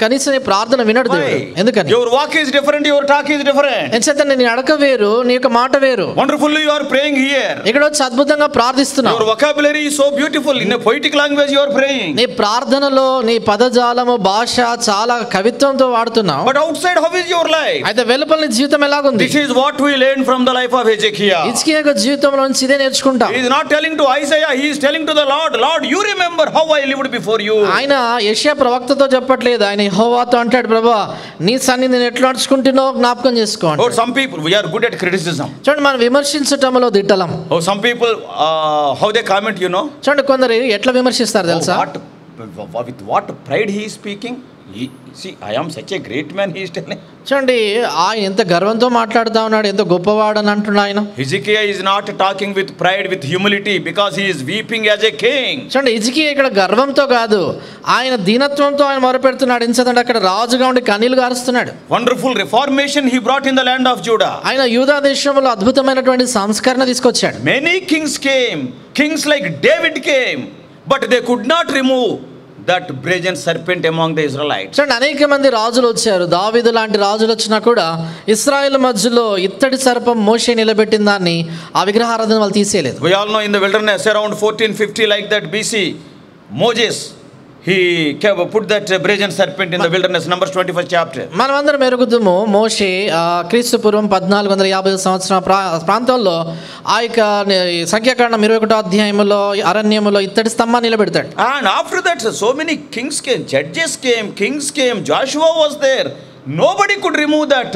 కనీసం నీ ప్రార్థన వినడు దేవుడు. ఎందుకని? Your walk is different, your talk is different. ఎందుకంటే నీ నడక వేరు, నీ యొక్క మాట వేరు. Wonderfully you are praying here. ఇక్కడ వచ్చి అద్భుతంగా ప్రార్థిస్తున్నావు. Your vocabulary is so beautiful. In a poetic language you are praying. నీ ప్రార్థనలో నీ పదజాలము భాష చాలా కవిత్వంతో వాడుతున్నావు. But outside how is your life? అయితే వెలుపల నీ జీవితం ఎలాగుంది? This is what we learn from the life of Hezekiah. హిజ్కియా యొక్క జీవితంలో నుంచి ఇదే నేర్చుకుంటాం. He is not telling to Isaiah, he is telling to the Lord, Lord, you remember how I lived before you. ఆయన యెషయా ప్రవక్తతో చెప్పట్లేదు, ఆయన యెహోవాతో అంటాడు, ప్రభువా నీ సన్నిధిని నేను ఎట్లా నడుచుకుంటున్నానో జ్ఞాపకం చేసుకో. Or some people, we are good at criticism. చూడండి మనం విమర్శించటంలో దిట్టలం. Oh, some people how they comment, you know. చూడండి కొందరు ఎట్లా విమర్శిస్తారు తెలుసా? With what pride he is speaking. See, I am such a great man, he is telling. చూడండి ఆయన ఎంత గర్వంతో మాట్లాడుతా ఉన్నాడు, ఎంత గొప్పవాడని అంటున్నాడు ఆయన. Hezekiah is not talking with pride, with humility, because he is weeping as a king. చూడండి హిజ్కియా ఇక్కడ గర్వంతో కాదు, ఆయన దీనత్వంతో ఆయన మొరపెడుతున్నాడు. ఎందుకంటే అక్కడ రాజుగా ఉండి కన్నీళ్లు గారుస్తున్నాడు. Wonderful reformation he brought in the land of Judah. ఆయన యూదా దేశంలో అద్భుతమైనటువంటి సంస్కరణ తీసుకొచ్చాడు. Many kings came, kings like David came, but they could not remove that brazen serpent among the Israelites. చూడండి అనేక మంది రాజులు వచ్చారు, దావీదు లాంటి రాజులు వచ్చినా కూడా ఇశ్రాయేలు మధ్యలో ఇత్తడి సర్పం మోషే నిలబెట్టిన దాన్ని ఆ విగ్రహారాధన వాళ్ళు తీసేయలేదు. We all know in the wilderness around 1450 like that BC, Moses he put that brazen serpent in the wilderness, Numbers 21st chapter. మనమందరం ఎరుగుదుము మోషే క్రీస్తు పూర్వం 1450 సంవత్సరాల ప్రాంతంలో ఆ యొక్క సంఖ్యాకాండం 21వ అధ్యాయంలో అరణ్యములో ఇత్తడి స్తంభాన్ని నిలబెడతాడు. And after that so many kings came, judges came, kings came, Joshua was there. nobody could remove that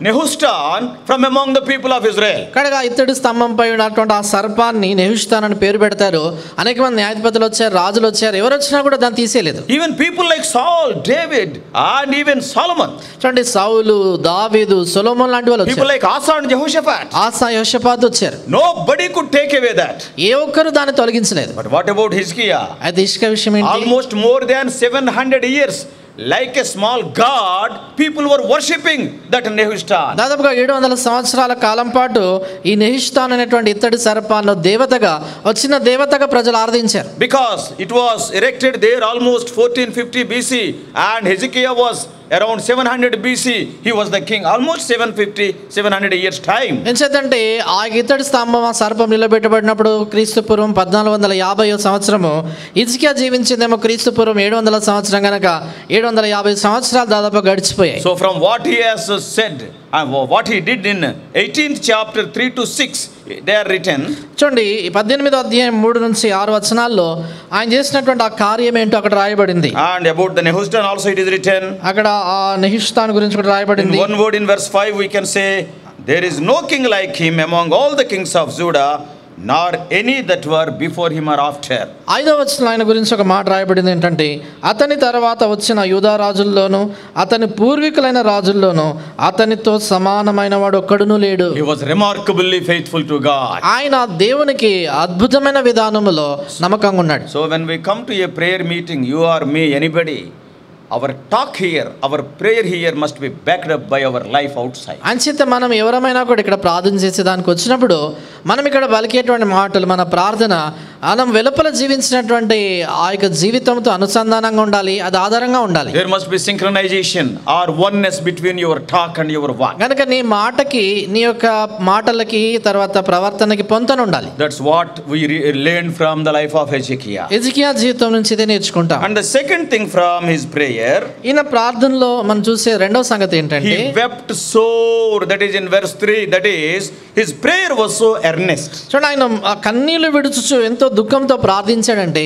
Nehushtan from among the people of Israel. కనుక ఇత్తడి స్తంభంపై ఉన్నటువంటి ఆ సర్పాన్ని నెహుష్తాన్ అని పేరు పెడతారు. అనేక మంది న్యాయాధిపతులు వచ్చారు, రాజులు వచ్చారు, ఎవరు వచ్చినా కూడా దాన్ని తీసేయలేదు. Even people like Saul, David, and even Solomon. చూడండి, సౌలు, దావీదు, సొలొమోన్ లాంటి వాళ్ళు People వచ్చారు. like Asa and Jehoshaphat. ఆసా, యెహోషాపాతు వచ్చారు. Nobody could take away that. ఏ ఒక్కరు దాన్ని తొలగించలేదు. But what about Hezekiah? అయితే ఇష్క విషయం ఏంటి? Almost more than 700 years, like a small god, people were worshipping that Nehushtan. దాదాపుగా 700 సంవత్సరాల కాలం పాటు ఈ నెహుష్తాన్ అనేటువంటి ఇత్తడి సర్పాన్ని దేవతగా, వచ్చిన దేవతగా ప్రజలు ఆరాధించారు. Because it was erected there almost 1450 BC, and Hezekiah was around 700 BC. He was the king. Almost 700 years time. ఎంచేతంటే ఆ ఇత్తడి స్తంభం, ఆ సర్పం నిలబెట్టబడినప్పుడు క్రీస్తు పూర్వం 1450 సంవత్సరము, హిజ్కియా జీవించిందేమో క్రీస్తు పూర్వం 700 సంవత్సరం కనుక 750 సంవత్సరాలు దాదాపు గడిచిపోయాయి. So from what he has said, what he did in 18th chapter 3 to 6, they are written. చూడండి, 18వ అధ్యాయం 3 నుంచి 6 వచనాల్లో ఆయన చేసినటువంటి ఆ కార్యం ఏంటో అక్కడ రాయబడింది. And about the Nehushtan also it is written. అక్కడ ఆ నెహుష్తాన్ గురించి కూడా In రాయబడింది. one word, in verse 5 we can say, there is no king like him among all the kings of Judah, nor any that were before him or after. 5వ వచనంలో ఆయన గురించి ఒక మాట రాయబడింది ఏంటంటే, అతని తర్వాత వచ్చిన యూదా రాజుల్లోనూ అతని పూర్వీకులైన రాజుల్లోనూ అతనితో సమానమైన వాడు ఒక్కడునూ లేడు. He was remarkably faithful to God. ఆయన దేవునికి అద్భుతమైన విధానములో నమ్మకంగా ఉన్నాడు. So when we come to a prayer meeting, you or me, anybody, our talk here, our prayer here must be backed up by our life outside. అంచేత మనం ఎవరమైనా కూడా ఇక్కడ ప్రార్థన చేసే దానికి వచ్చినప్పుడు మనం ఇక్కడ పలికేటువంటి మాటలు, మన ప్రార్థన మనం వెలుపల జీవించినటువంటి ఆ యొక్క జీవితంతో అనుసంధానంగా ఉండాలి, అది ఆధారంగా ఉండాలి. There must be synchronization or oneness between your talk and your walk. కనుక నీ మాటకి, నీ యొక్క మాటలకి, తర్వాత ప్రవర్తనకి పొంతన ఉండాలి. That's what we learned from the life of Hezekiah. హిజ్కియా జీవితం నుంచి ఇదే నేర్చుకుంటాం. And the second thing from his prayer, ఈయన ప్రార్థనలో మనం చూసే రెండవ సంగతి ఏంటంటే, he wept sore. That is in verse 3. That is, his prayer was so earnest. చూడండి, ఆయన కన్నీళ్లు విడుచుచు ఎంతో దుఃఖంతో ప్రార్థించాడంటే,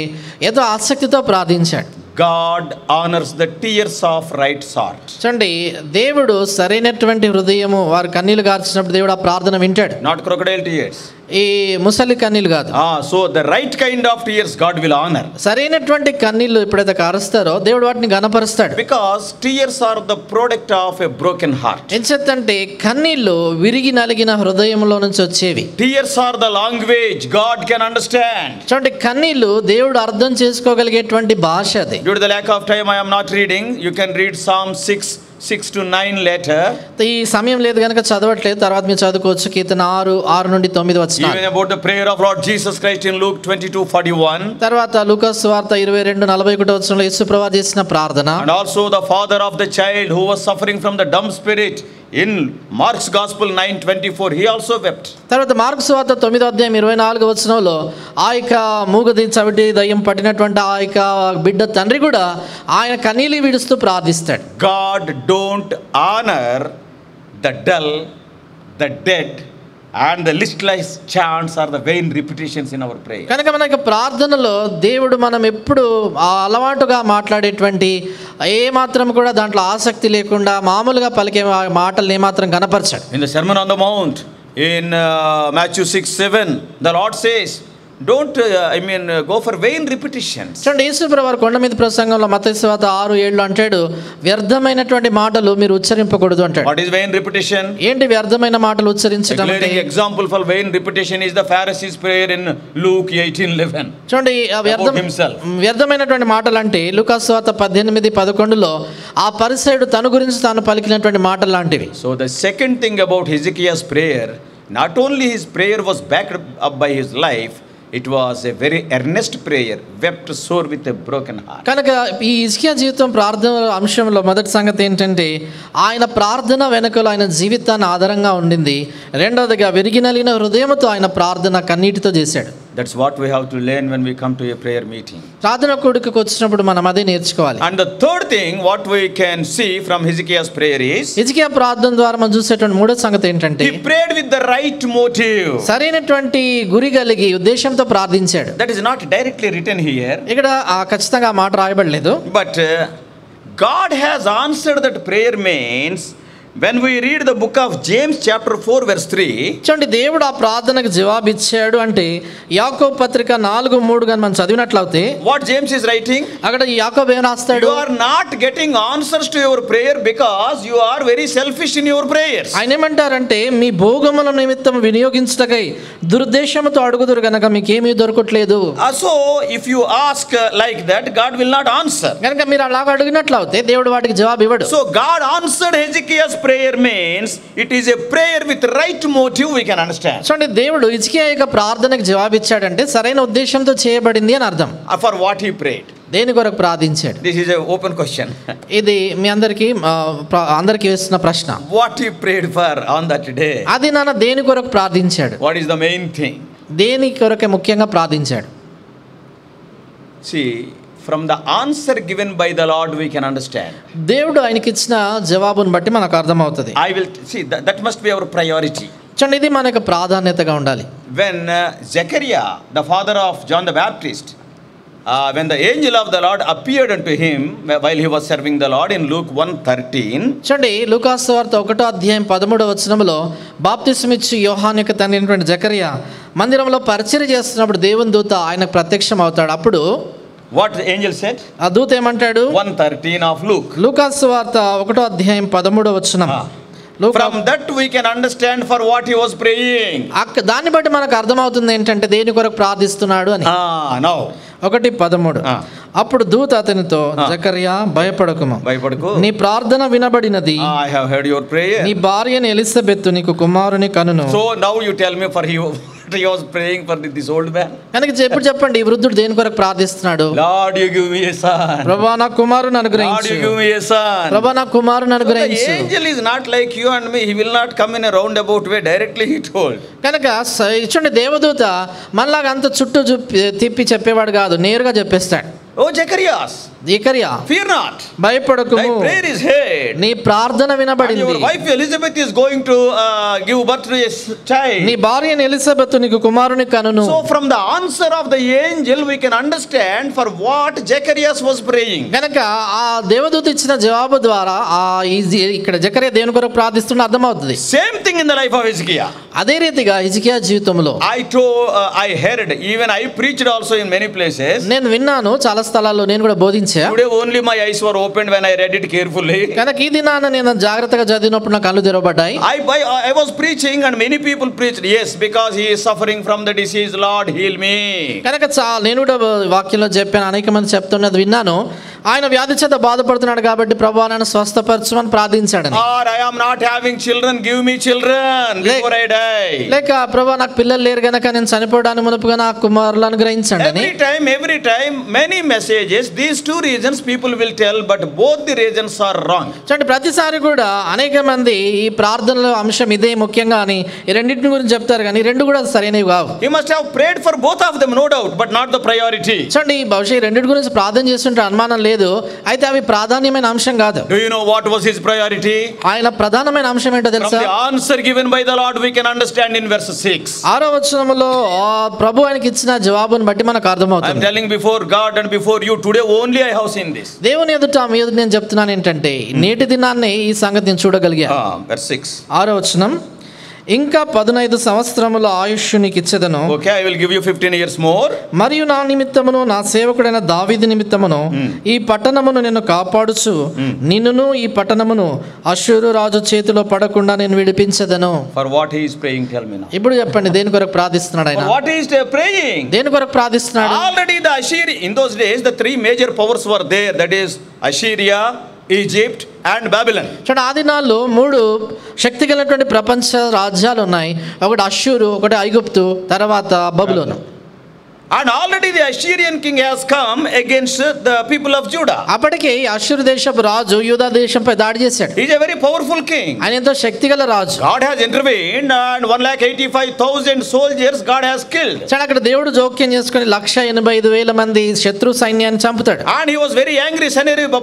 ఏదో ఆసక్తితో ప్రార్థించాడు. God honors the tears of right sort. చూడండి, దేవుడు సరైనటువంటి హృదయము, వారు కన్నీళ్లు గార్చినప్పుడు దేవుడు ఆ ప్రార్థన వింటాడు. Not crocodile tears. ఈ ముసలి కన్నీళ్లు కాదు. So the right kind of tears God will honor. సరైనటువంటి కన్నీళ్లు ఎప్పుడైతే కారుస్తారో దేవుడు వాటిని గణపరుస్తాడు. Because tears are the product of a broken heart. ఎంచేతంటే కన్నీళ్లు విరిగి నలిగిన హృదయంలో నుంచి వచ్చేవి. Tears are the language God can understand. చూడండి, కన్నీళ్లు దేవుడు అర్థం చేసుకోగలిగేటువంటి భాష అది. Due to the lack of time, I am not reading. You can read Psalm 6 to 9 later. ఈ సమయం లేదు కనుక చదవట్లేదు, తర్వాత మీరు చదువుకోవచ్చు. కీర్తన 6 నుండి 9 వచనాలు. Even about the prayer of Lord Jesus Christ in Luke 22:41. తర్వాత లూకాసు సువార్త 22:41 వచనంలో యేసు ప్రభువు చేసిన ప్రార్థన. And also the father of the child who was suffering from the dumb spirit in Mark's Gospel 9:24, he also wept. తర్వాత మార్కు సువార్త 9వ అధ్యాయం 24 వచనంలో ఆ యొక్క మూగది చవిటి దయ్యం పట్టినటువంటి ఆ యొక్క బిడ్డ తండ్రి కూడా ఆయన కన్నీళ్లు విడుస్తూ ప్రార్థిస్తాడు. God don't honor the dull, the dead, and the listless chants or the vain repetitions in our prayer. కనుక మన యొక్క ప్రార్థనలో దేవుడు మనం ఎప్పుడు ఆ అలవాటుగా మాట్లాడేటువంటి ఏ మాత్రం కూడా దాంట్లో ఆసక్తి లేకుండా మామూలుగా పలికే మాటలు ఏమాత్రం కనపరచాడు. In the Sermon on the Mount in Matthew 6:7, the Lord says, don't go for vain repetitions. చూడండి, యేసు ప్రభువు కొండ మీద ప్రసంగంలో మత్తయి సువార్త 6:7 అంటాడు, వ్యర్థమైనటువంటి మాటలు మీరు ఉచ్చరింపకూడదు అంటాడు. What is vain repetition? ఏంటి వ్యర్థమైన మాటలు ఉచ్చరించడం అంటే? A glaring example for vain repetition is the Pharisees' prayer in Luke 18:11. చూడండి, వ్యర్థమైనటువంటి మాటలు అంటే లూకాసు సువార్త 18:11లో ఆ పరిసయ్యుడు తన గురించి తాను పలికినటువంటి మాటలు లాంటివి. So the second thing about Hezekiah's prayer, not only his prayer was backed up by his life, it was a very earnest prayer, wept sore with a broken heart. కనుక ఈ హిజ్కియా జీవితం ప్రార్థన అంశంలో మొదటి సంగతి ఏంటంటే, ఆయన ప్రార్థన వెనుకలో ఆయన జీవితాన్ని ఆధారంగా ఉండింది. రెండవదిగా విరిగినలిగిన హృదయంతో ఆయన ప్రార్థన కన్నీటితో చేశాడు. That's what we have to learn when we come to a prayer meeting. ప్రార్థన కూడికకు వచ్చినప్పుడు మనం అదే నేర్చుకోవాలి. And the third thing what we can see from Hezekiah's prayer is, హిజ్కియా ప్రార్థన ద్వారా మనం చూసేటువంటి మూడో సంగతి ఏంటంటే, he prayed with the right motive. సరైనటువంటి గురి కలిగి ఉద్దేశంతో ప్రార్థించాడు. That is not directly written here. ఇక్కడ ఖచ్చితంగా ఆ మాట రాయబడలేదు. But God has answered that prayer means, when we read the book of James chapter 4 verse 3, చూడండి దేవుడు ఆ ప్రార్థనకు జవాబు ఇచ్చాడు అంటే యాకోబు పత్రిక 4:3 గాని మనం చదివినట్లయితే what James is writing, అక్కడ యాకోబు ఏం రాస్తాడు? you are not getting answers to your prayer because you are very selfish in your prayers. ఆయన ఏమంటారంటే మీ భోగముల నిమిత్తం వినియోగించటకై దురుద్దేశంతో అడుగుదురు గనక మీకేమీ దొరకట్లేదు. So if you ask like that, God will not answer. కనుక మీరు అలాగ అడిగినట్లయితే దేవుడు వాటికి జవాబు ఇవ్వడు. So God answered Hezekiah's prayer means it is a prayer with right motive, we can understand. చూడండి దేవుడు హిజ్కియా యొక్క ప్రార్థనకు జవాబు ఇచ్చాడంటే సరైన ఉద్దేశంతో చేయబడింది అని అర్థం. For what he prayed. దేని కొరకు ప్రార్థించాడు? This is a open question. ఇది మీ అందరికీ వేస్తున్న ప్రశ్న. What he prayed for on that day. అది నాన్న దేని కొరకు ప్రార్థించాడు? What is the main thing? దేని కొరకు ముఖ్యంగా ప్రార్థించాడు? See, from the answer given by the Lord we can understand. దేవుడు ఆయనకి ఇచ్చిన జవాబును బట్టి మనకు అర్థమవుతుంది. I will see that must be our priority. చూడండి ఇది మనకు ప్రాధాన్యతగా ఉండాలి. When Zechariah, the father of John the Baptist, when the angel of the Lord appeared unto him while he was serving the Lord in Luke 1:13. చూడండి లూకాసు వార్త 1:13 బాప్తిస్మిచ్చి యోహాను యొక్క తండ్రి అయినటువంటి జకరియా మందిరంలో పరిచర్య చేస్తున్నప్పుడు దేవుని దూత ఆయనకు ప్రత్యక్షం అవుతాడు. అప్పుడు what the angel said? ఆ దూత ఏమంటాడు? 1:13 of Luke. లూకాసు వార్త 1:13. From that we can understand for what he was praying. దాన్ని బట్టి మనకు అర్థమవుతుంది ఏంటంటే దేని కొరకు ప్రార్థిస్తున్నాడు అని. Now 1:13. అప్పుడు దూత అతనితో జకరియా భయపడకుము, నీ ప్రార్థన వినబడినది, I have heard your prayer. నీ భార్యని ఎలిజబెత్ నీకు కుమారుని కనును. So now you tell me for he was praying for this old man. కనుక చెప్పండి ఈ వృద్ధుడు దేని కొరకు ప్రార్థిస్తున్నాడు? Lord, you give me a son. ప్రభువా నా కుమారుని అనుగ్రహించు. Lord, you give me a son. ప్రభువా నా కుమారుని అనుగ్రహించు. The angel is not like you and me. He will not come in a roundabout way. Directly he told. కనుక చూడండి దేవదూత మనలాగా అంత చుట్టూ తిప్పి చెప్పేవాడు కాదు, నేరుగా చెప్పేస్తాడు. Oh Zechariah, fear not. భయపడకుము, thy prayer is heard. నీ ప్రార్థన వినబడింది. Your wife Elizabeth is going to give birth to a child. నీ భార్య ఎలిజబెత్ నీకు కుమారుని కనును. So from the answer of the angel we can understand for what Zechariah was praying. కనుక ఆ దేవదూత ఇచ్చిన జవాబు ద్వారా ఇక్కడ జకరియా దేవుని కొరకు ప్రార్థిస్తున్న అర్థమవుతుంది. Same thing in the life of Hezekiah. అదే రీతిగా హిజ్కియా జీవితంలో I heard, even I preached also in many places. నేను విన్నాను, చాలా స్థలాల్లో నేను కూడా బోధించా. Today only my eyes were opened when I read it carefully. కనుక ఈ దినాన నేను జాగ్రత్తగా చదివినప్పుడు నా కళ్ళు తెరవబడ్డాయి. I was preaching and many people preached, yes, because he is suffering from the disease, Lord heal me. కనుక నేను కూడా వాక్యంలో చెప్పాను, అనేక మంది చెప్తున్నది విన్నాను. ఆయన వ్యాధి చేత బాధపడుతున్నాడు కాబట్టి ప్రభువా నన్ను స్వస్థపరచమని ప్రార్థించాడని. Or I am not having children, give me children before I die. లేక ప్రభువా నాకు పిల్లలు లేరు గనక నేను చనిపోవడానికి మునుపుగా నాకు కుమారులను అనుగ్రహించండి. Every time many messages, these two reasons people will tell, but both the reasons are wrong. చూడండి ప్రతిసారి కూడా అనేక మంది ఈ ప్రార్థనలో అంశం ఇదే ముఖ్యంగా అని ఈ రెండింటిని గురించి చెప్తారు, కానీ రెండు కూడా సరైనవి కావు. He must have prayed for both of them, no doubt, but not the priority. చూడండి బహుశా రెండింటి గురించి ప్రార్థన చేస్తుంటే అనుమానం లేదు, అయితే అవి ప్రాధాన్యమైన అంశం కాదు. Do you know what was his priority? ఆయన ప్రధానమైన అంశం ఏంటో తెలుసా? From the answer given by the Lord we can understand in verse 6. 6వ వచనంలో ప్రభు ఆయనకి ఇచ్చిన జవాబును బట్టి మనకు అర్థమవుతుంది. I am telling before God and before you, today only I have seen this. దేవుని ఎదుట మీ ఎదుట నేను చెప్తున్నాను ఏంటంటే నేటి దినాన్నే ఈ సంగతి నేను చూడగలిగాను. Verse 6. 6వ వచనం, ఇంకా 15 సంవత్సరముల ఆయుష్షు నీకు ఇచ్చెదను. Okay, I will give you 15 years more. మరియు నా నిమిత్తమును నా సేవకుడైన దావీదు నిమిత్తమును ఈ పట్టణమును నేను కాపాడుచు నిన్నును ఈ పట్టణమును అష్షూరు రాజు చేతిలో పడకుండా నేను విడిపించెదను. For what he is praying, tell me now. ఇప్పుడు చెప్పండి దేని కొరకు ప్రార్థిస్తున్నాడు ఆయన? For what he is praying? దేని కొరకు ప్రార్థిస్తున్నాడు? Already the Assyria, in those days the three major powers were there, that is Assyria, Egypt and Babylon. చూడండి ఆ దినాల్లో 3 శక్తి కలిగినటువంటి ప్రపంచ రాజ్యాలు ఉన్నాయి. ఒకటి అష్షూరు, ఒకటి ఐగుప్తు, తర్వాత బబులోను. And already the Assyrian king has come against the people of Judah. అప్పటికే అష్షూరు దేశపు రాజు యూదా దేశంపై దాడి చేశాడు. He is a very powerful king. ఆయన ఎంతో శక్తిగల రాజు. God has intervened and 1,85,000 soldiers God has killed. చూడండి అక్కడ దేవుడు జోక్యం చేసుకొని 1,85,000 మంది శత్రు సైన్యాన్ని చంపుతాడు. And he was very angry, Sennacherib,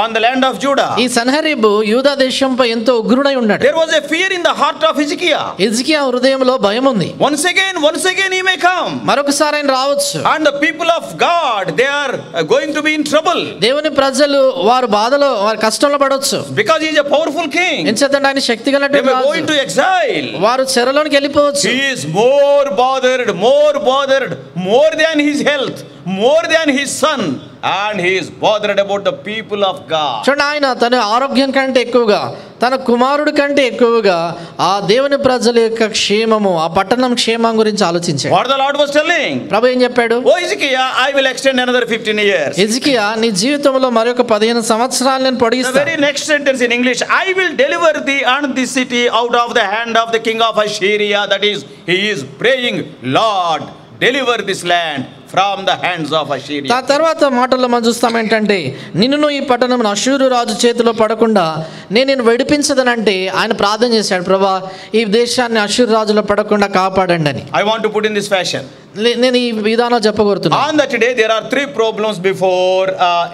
on the land of Judah. ఈ సన్హెరీబు యూదా దేశంపై ఎంతో ఉగ్రుడై ఉన్నాడు. There was a fear in the heart of Hezekiah. హిజ్కియా హృదయంలో భయం ఉంది. Once again he may come. మరొకసారి ఆయన రావచ్చు. And the people of God, they are going to be in trouble. దేవుని ప్రజలు వారు బాధలో వారు కష్టంలో పడవచ్చు. Because he is a powerful king. ఎందుకంటే ఆయన శక్తి They గలటువంటి may go Raju. into exile. వారు చెరలోనికి వెళ్ళిపోవచ్చు. He is more bothered more than his health, more than his son, and he is bothered about the people of God. చూడండి, ఆయన తన ఆరోగ్యం కంటే ఎక్కువగా, తన కుమారుడి కంటే ఎక్కువగా ఆ దేవుని ప్రజల యొక్క క్షేమము, ఆ పట్టణం క్షేమం గురించి ఆలోచించాడు. What the Lord was telling? ప్రభు ఏం చెప్పాడు? Oh Ezekiel, I will extend another 15 years. హిజ్కియా, నీ జీవితంలో మరొక 15 సంవత్సరాలు నేను The పొడిగిస్తాను. very next sentence in English, I will deliver thee and this city out of the hand of the king of Assyria. That is, he is praying, Lord, deliver this land from the hands of Assyria. తర్వాత మాటల్లో మనం చూస్తాం ఏంటంటే, నిన్ను ఈ పట్టణం అష్షూరు రాజు చేతిలో పడకుండా నేను విడిపించదనంటే ఆయన ప్రార్థన చేశాడు, ప్రభా ఈ దేశాన్ని అష్షూరు రాజులో పడకుండా కాపాడండి అని. I want to put in this fashion. నేను ఈ విధానం చెప్పగోరుతున్నాను. On that day there are 3 problems before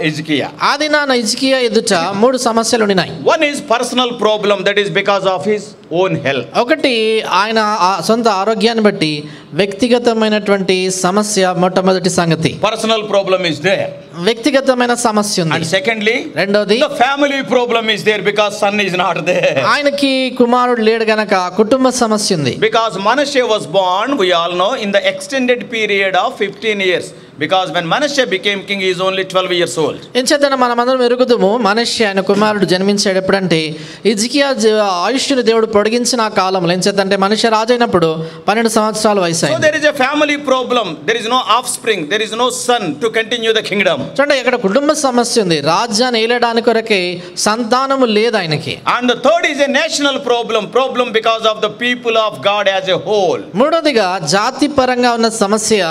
Ezekiel. ఆ దినాన హిజ్కియా ఎదుట 3 సమస్యలు ఉన్నాయి. One is personal problem, that is because of his own health. ఒకటి ఆయన సొంత ఆరోగ్యాన్ని బట్టి వ్యక్తిగతమైనటువంటి సమస్య, మొట్టమొదటి సంగతి Personal problem is there. వ్యక్తిగతమైన సమస్య And ఉంది. secondly, రెండోది the family problem is there because son is not there. ఆయనకి కుమారుడు లేడు గనక కుటుంబ సమస్య ఉంది. Because Manasseh was born, we all know, in the extended period of 15 years. Because when Manasseh became king, he is only 12 years old. ఎంచేతన మనమందరం ఎరుగుదుము, మనష్య ఆయన కుమారుడు జన్మించాడు ఎప్పుడంటే హిజ్కియా ఆయుష్ని దేవుడు పొడిగించిన ఆ కాలంలో. ఎంచేతంటే మనిషి రాజైనప్పుడు 12 సంవత్సరాల వయసు So అయింది. there is a family problem. There is no offspring. There is no son to continue the kingdom. చూడండి, ఇక్కడ కుటుంబ సమస్య ఉంది. రాజ్యాన్ని ఏలడానికి కొరకే సంతానము లేదు ఆయనకి. And the third is a national problem because of the people of God as a whole. మూడోదిగా జాతి పరంగా ఉన్న సమస్య,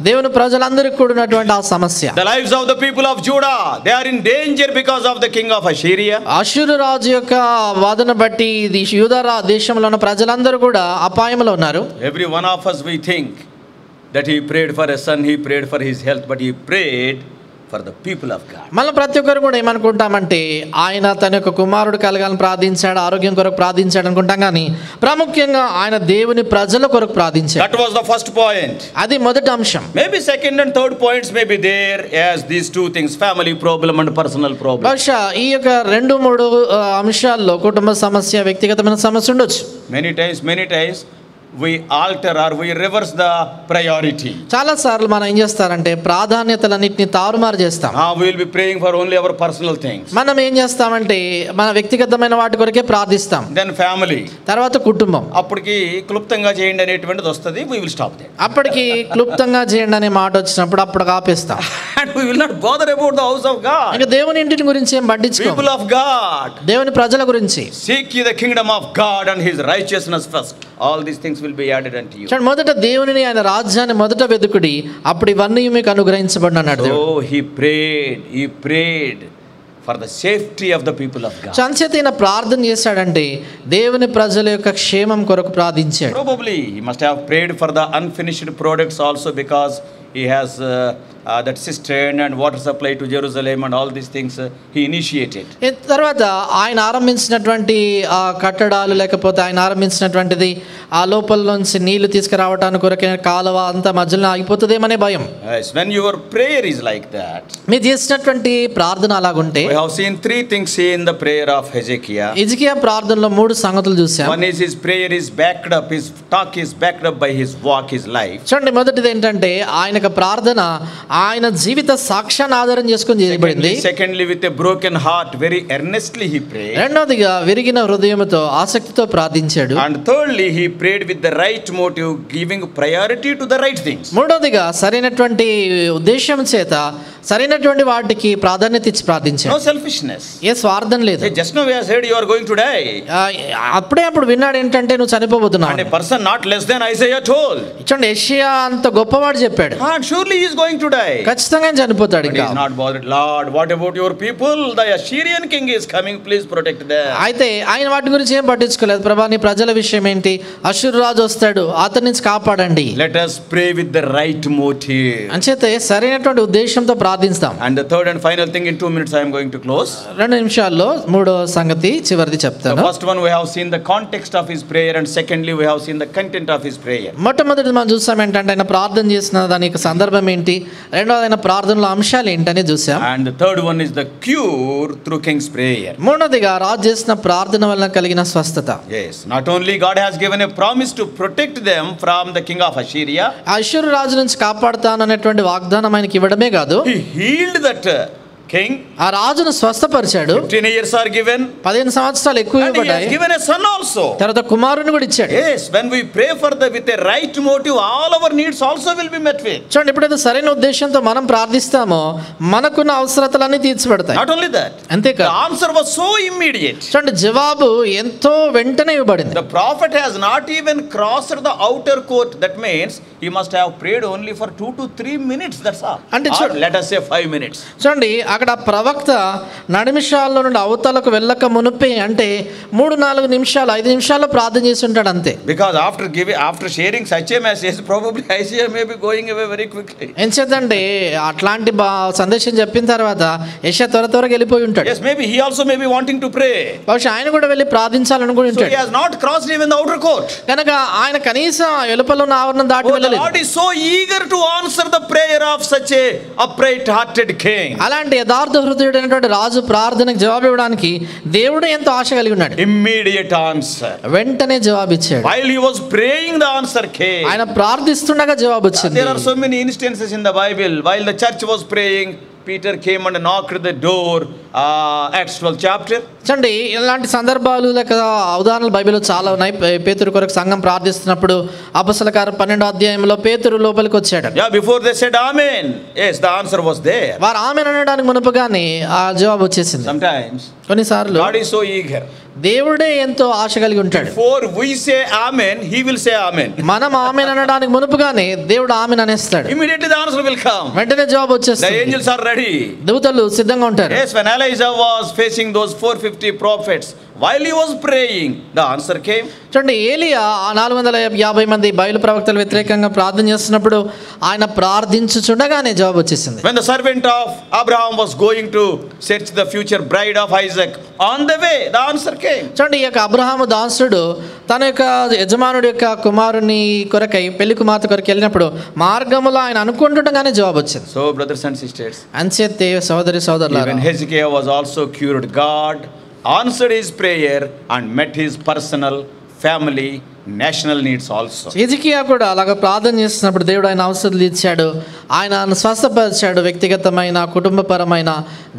దేవుని ప్రజలందరికీ కూడినటువంటి ఆ సమస్య. The lives of the people of Judah, they are in danger because of the king of Assyria. అష్షూరు రాజు యొక్క వాదన బట్టి ఇది యూదా దేశంలో ఉన్న ప్రజలందరూ కూడా అపాయంలో ఉన్నారు. Every one of us, we think that he prayed for a son, he prayed for his health, but he prayed for the people of God. మళ్ళీ ప్రతి ఒక్కరు కూడా ఏమనుకుంటామంటే, ఆయన తన యొక్క కుమారుడు కలగాలని ప్రార్థించాడు, ఆరోగ్యం కొరకు ప్రార్థించాడు అనుకుంటాం, కానీ ప్రాముఖ్యంగా ఆయన దేవుని ప్రజల కొరకు ప్రార్థించాడు. That was the first point. అది మొదటి అంశం. Maybe second and third points may be there as these 2 things, family problem and personal problem. బహుశా ఈ యొక్క 2-3 అంశాల్లో కుటుంబ సమస్య, వ్యక్తిగతమైన సమస్య ఉండొచ్చు. Many times we alter or we reverse the priority. చాలా సార్లు మనం ఏం చేస్తారంటే ప్రాధాన్యతలన్నింటినీ తారుమారు చేస్తాం. We will be praying for only our personal things. మనం ఏం చేస్తామంటే మన వ్యక్తిగతమైన వాటి కొరకే ప్రార్థిస్తాం. Then family. తర్వాత కుటుంబం. అప్పటికి క్లుప్తంగా చేయండి అనేటువంటిది వస్తుంది. We will stop there. అప్పటికి క్లుప్తంగా చేయండి అనే మాట వచ్చినప్పుడు అప్పుడు ఆపేస్తాం. And we will not bother about the house of God. ఇంకా దేవుని ఇంటిని గురించి ఏం పట్టించుకోం. People of God, దేవుని ప్రజల గురించి. seek ye the kingdom of God and his righteousness first. All these things will be added unto you. చూడండి, మొదట దేవునిని ఆయన రాజ్యాన్ని మొదట వెతుకుడి, అప్పుడు ఇవన్నీ మీకు అనుగ్రహించబడిన అన్నాడు దేవుడు. So he prayed for the safety of the people of God. సంచేత ఈయన ప్రార్థన చేశాడంటే దేవుని ప్రజల యొక్క క్షేమం కొరకు ప్రార్థించాడు. Probably he must have prayed for the unfinished products also, because he has that cistern and water supply to Jerusalem and all these things he initiated. తర్వాత ఆయన ఆరంభించినటువంటి ఆ కట్టడాలు, లేకపోతే ఆయన ఆరంభించినటువంటిది ఆ లోపల నుంచి నీళ్లు తీసుకురావడానికి కొరకైన కాలువ అంతా మధ్యలో ఆగిపోతుందేమనే భయం. Yes, when your prayer is like that, మీరు చేసినటువంటి ప్రార్థన అలాగుంటే, we have seen 3 things in the prayer of Hezekiah. హిజ్కియా ప్రార్థనలో 3 సంగతులు చూసాం. One is his prayer is backed up, his talk is backed up by his walk, his life. చూడండి, మొదటిది ఏంటంటే ఆయన ప్రార్థన ఆయన జీవిత సాక్ష్యాన్ని ఆధారం చేసుకొని చేయబడింది. Secondly, with a broken heart, very earnestly he prayed. రెండోదిగా విరిగిన హృదయంతో ఆసక్తితో ప్రార్థించాడు. And thirdly, he prayed with the right motive, giving priority to the right things. మూడోదిగా సరైనటువంటి ఉద్దేశం చేత సరైనటువంటి వాటికి ప్రాధాన్యత ఇచ్చి ప్రార్థించాడు. No selfishness. ఏ స్వార్థం లేదు. Hey, just now we have said you are going to die. అప్పుడే అప్పుడు విన్నాడు ఏంటంటే నువ్వు చనిపోబోతున్నావు. And a person not less than Isaiah told. చూడండి, యెషయా అంత గొప్పవాడు చెప్పాడు. And surely he is going to die. die. ఖచ్చితంగా ఆయన చనిపోతాడు. But he ఇంకా is not bothered. Lord, what about your people? The Assyrian king is coming. Please protect them. అయితే ఆయన వాటి గురించి ఏం పట్టించుకోలేదు. ప్రభా, నీ ప్రజల విషయం ఏంటి? అష్షూరు రాజు వస్తాడు, అతని నుంచి కాపాడండి. Let us pray with the right motive. అంచేతే సరైనటువంటి ఉద్దేశంతో ప్రార్థిస్తాం. And the third and final thing, in 2 minutes I am going to close. 2 నిమిషాల్లో మూడో సంగతి చివరిది The చెప్తాను. first one, we have seen the context of his prayer, and secondly we have seen the content of his prayer. మొట్టమొదటి మనం చూసాం ఏంటంటే ఆయన ప్రార్థన చేసిన దాని యొక్క సందర్భం ఏంటి, రెండవది ఆయన ప్రార్థనలో అంశాలు ఏంటని చూసాం. And the third one is the cure through king's prayer. మూడవదిగా రాజు చేసిన ప్రార్థన వలన కలిగిన స్వస్థత. Yes, not only God has given a promise to protect them from the king of Assyria, అష్షూరు రాజు నుంచి కాపాడుతాను అనేటువంటి వాగ్దానం ఆయనకి ఇవ్వడమే కాదు, he healed that king. ఆ రాజును స్వస్థపరిచాడు. 15 years are given, 15 సంవత్సరాలు ఎక్కువ and he has ఇవ్వబడ్డాయి. given a son also. తర్వాత కుమారుని కూడా ఇచ్చాడు. Yes, when we pray for with a right motive, all our needs also will be met with. చూడండి, ఎప్పుడైతే సరైన ఉద్దేశంతో మనం ప్రార్థిస్తామో మనకున్న అవసరతలన్నీ తీర్చబడతాయి. Not only that, the అంతేకాదు, answer was so immediate. చూడండి, జవాబు ఎంతో వెంటనే ఇవ్వబడింది. The prophet has not even crossed the outer court. That means he must have prayed only for 2 to 3 minutes. That's all. అంటే Or let us say 5 minutes. చూడండి, అక్కడ ప్రవక్త నడిమిషాల్లో నుండి అవతలకు వెళ్ళక మునుపే అంటే 3-4 నిమిషాలు 5 నిమిషాల్లో ప్రార్థన చేసి ఉంటాడు అంతే. Because after sharing such a message, probably Isaiah may be going away very quickly. ఎంచేతంటే అట్లాంటి సందేశం చెప్పిన తర్వాత యెషయా త్వరగా వెళ్ళిపోయి ఉంటాడు. Yes, maybe he also may be wanting to pray. బహుశా ఆయన కూడా వెళ్ళి ప్రార్థించాలని కూడా So he ఉంటాడు. has not crossed even the outer court. కనుక ఆయన కనీసం వెలుపల ఉన్న ఆవరణం దాటి Oh, the వెళ్ళలేదు. Lord is so eager to answer the prayer of such a upright hearted king. అలాంటి యథార్థ హృదయుడైనటువంటి రాజు ప్రార్థనకు జవాబు ఇవ్వడానికి దేవుడు ఎంతో ఆశ కలిగి ఉన్నాడు. Immediate answer. వెంటనే జవాబు ఇచ్చాడు. While he was praying, the answer came. ఆయన ప్రార్థిస్తుండగా జవాబు వచ్చింది. There are so many instances in the Bible. While the church was praying, Peter came and knocked the door. Acts 12 chapter. చూడండి, ఇలాంటి సందర్భాలు లేక ఉదాహరణలు బైబిల్లో చాలా ఉన్నాయి. పేతురు కొరకు సంఘం ప్రార్థిస్తున్నప్పుడు అపొస్తలుల కార్యం 12వ అధ్యాయంలో పేతురు లోపలికి వచ్చాడు. Yeah, before they said amen, yes, the answer was there. వారు ఆమెన్ అనడానికి మునుపుగానే ఆ జవాబు వచ్చేసింది. Sometimes కొన్నిసార్లు God is so eager. దేవుడే ఎంతో ఆశ కలిగి ఉంటాడు. Before we say amen, he will say amen. మనం ఆమెన్ అనడానికి మునుపుగానే దేవుడు amen అనేస్తాడు. Immediately the answer will come. వెంటనే జవాబు The వచ్చేస్తుంది. angels are ready. దూతలు సిద్ధంగా ఉంటారు. Yes, when Elijah was facing those 450 prophets, while he was praying, the answer came. చూడండి, ఏలియా ఆ 450 మంది బయలు ప్రవక్తలు వ్యతిరేకంగా ప్రార్థన చేస్తున్నప్పుడు ఆయన ప్రార్థించుచుండగానే జవాబు వచ్చేసింది. When the servant of Abraham was going to search the future bride of Isaac, on the way, the answer came. చూడండి, ఈ యొక్క అబ్రహాము దాసుడు తన యొక్క యజమానుడి యొక్క కుమారుని కొరకై పెళ్లి కుమార్తె కొరకు వెళ్ళినప్పుడు మార్గములో ఆయన అనుకుంటుండగానే జవాబు వచ్చింది. So, brothers and sisters, అంచేతే సోదరి even సోదరులారా, Hezekiah was also cured. God answered his prayer and met his personal, family, national needs also. హిజ్కియా కూడా అలాగ ప్రార్థన చేస్తున్నప్పుడు దేవుడు ఆయన అవసరాలు ఇచ్చాడు. ఆయన స్వస్థపరిచాడు. వ్యక్తిగతమైన, కుటుంబపరమైన,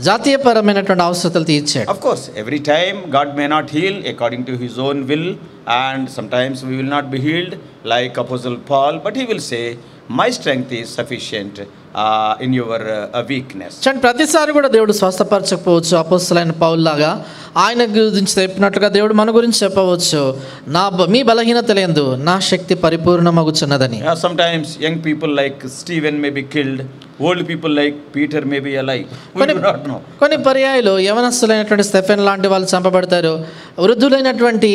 జాతీయపరమైనటువంటి అవసరాలు తీర్చాడు. Of course, every time God may not heal according to his own will, and sometimes we will not be healed like Apostle Paul, but he will say, my strength is sufficient in your weakness. చూడండి, ప్రతిసారి కూడా దేవుడు స్వస్థపరచకపోవచ్చు. అపోస్తలులైన పౌలు లాగా ఆయన గురించి చెప్పినట్లుగా దేవుడు మన గురించి చెప్పవచ్చు, మీ బలహీనతలందు నా శక్తి పరిపూర్ణమగుచున్నదని. Sometimes young people like Stephen may be killed, old people like Peter may be alive. We do not know. కొన్ని పర్యాయాలు యవనస్తులైనటువంటి స్టెఫెన్ లాంటి వాళ్ళు చంపబడతారు. వృద్ధులైనటువంటి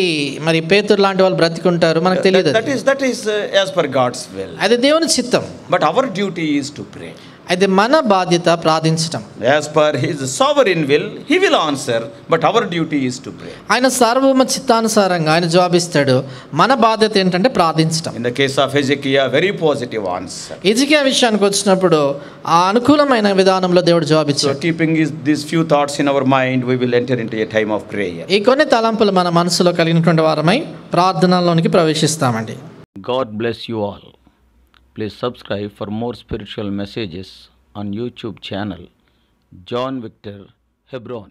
మరి పేతురు లాంటి వాళ్ళు బ్రతికుంటారు. మనకు తెలియదు. That is as per God's will. అది దేవుని చిత్తం. But our duty is to pray. అయితే మన బాధ్యత ప్రార్థించటం. As per his sovereign will, he will answer, but our duty is to pray. ఆయన సార్వభౌమ చిత్తానుసారంగా ఆయన జవాబిస్తాడు. మన బాధ్యత ఏంటంటే ప్రార్థించటం. In the case of Hezekiah, very positive answer. హిజ్కియా విషయానికి వచ్చినప్పుడు ఆ అనుకూలమైన విధానంలో దేవుడు So జవాబిచ్చాడు. keeping these few thoughts in our mind, we will enter into a time of prayer. ఈ కొన్ని తలంపులు మన మనసులో కలిగినటువంటి వారమై ప్రార్థనలోనికి ప్రవేశిస్తామండి. God bless you all. Please subscribe for more spiritual messages on YouTube channel John Victor Hebron.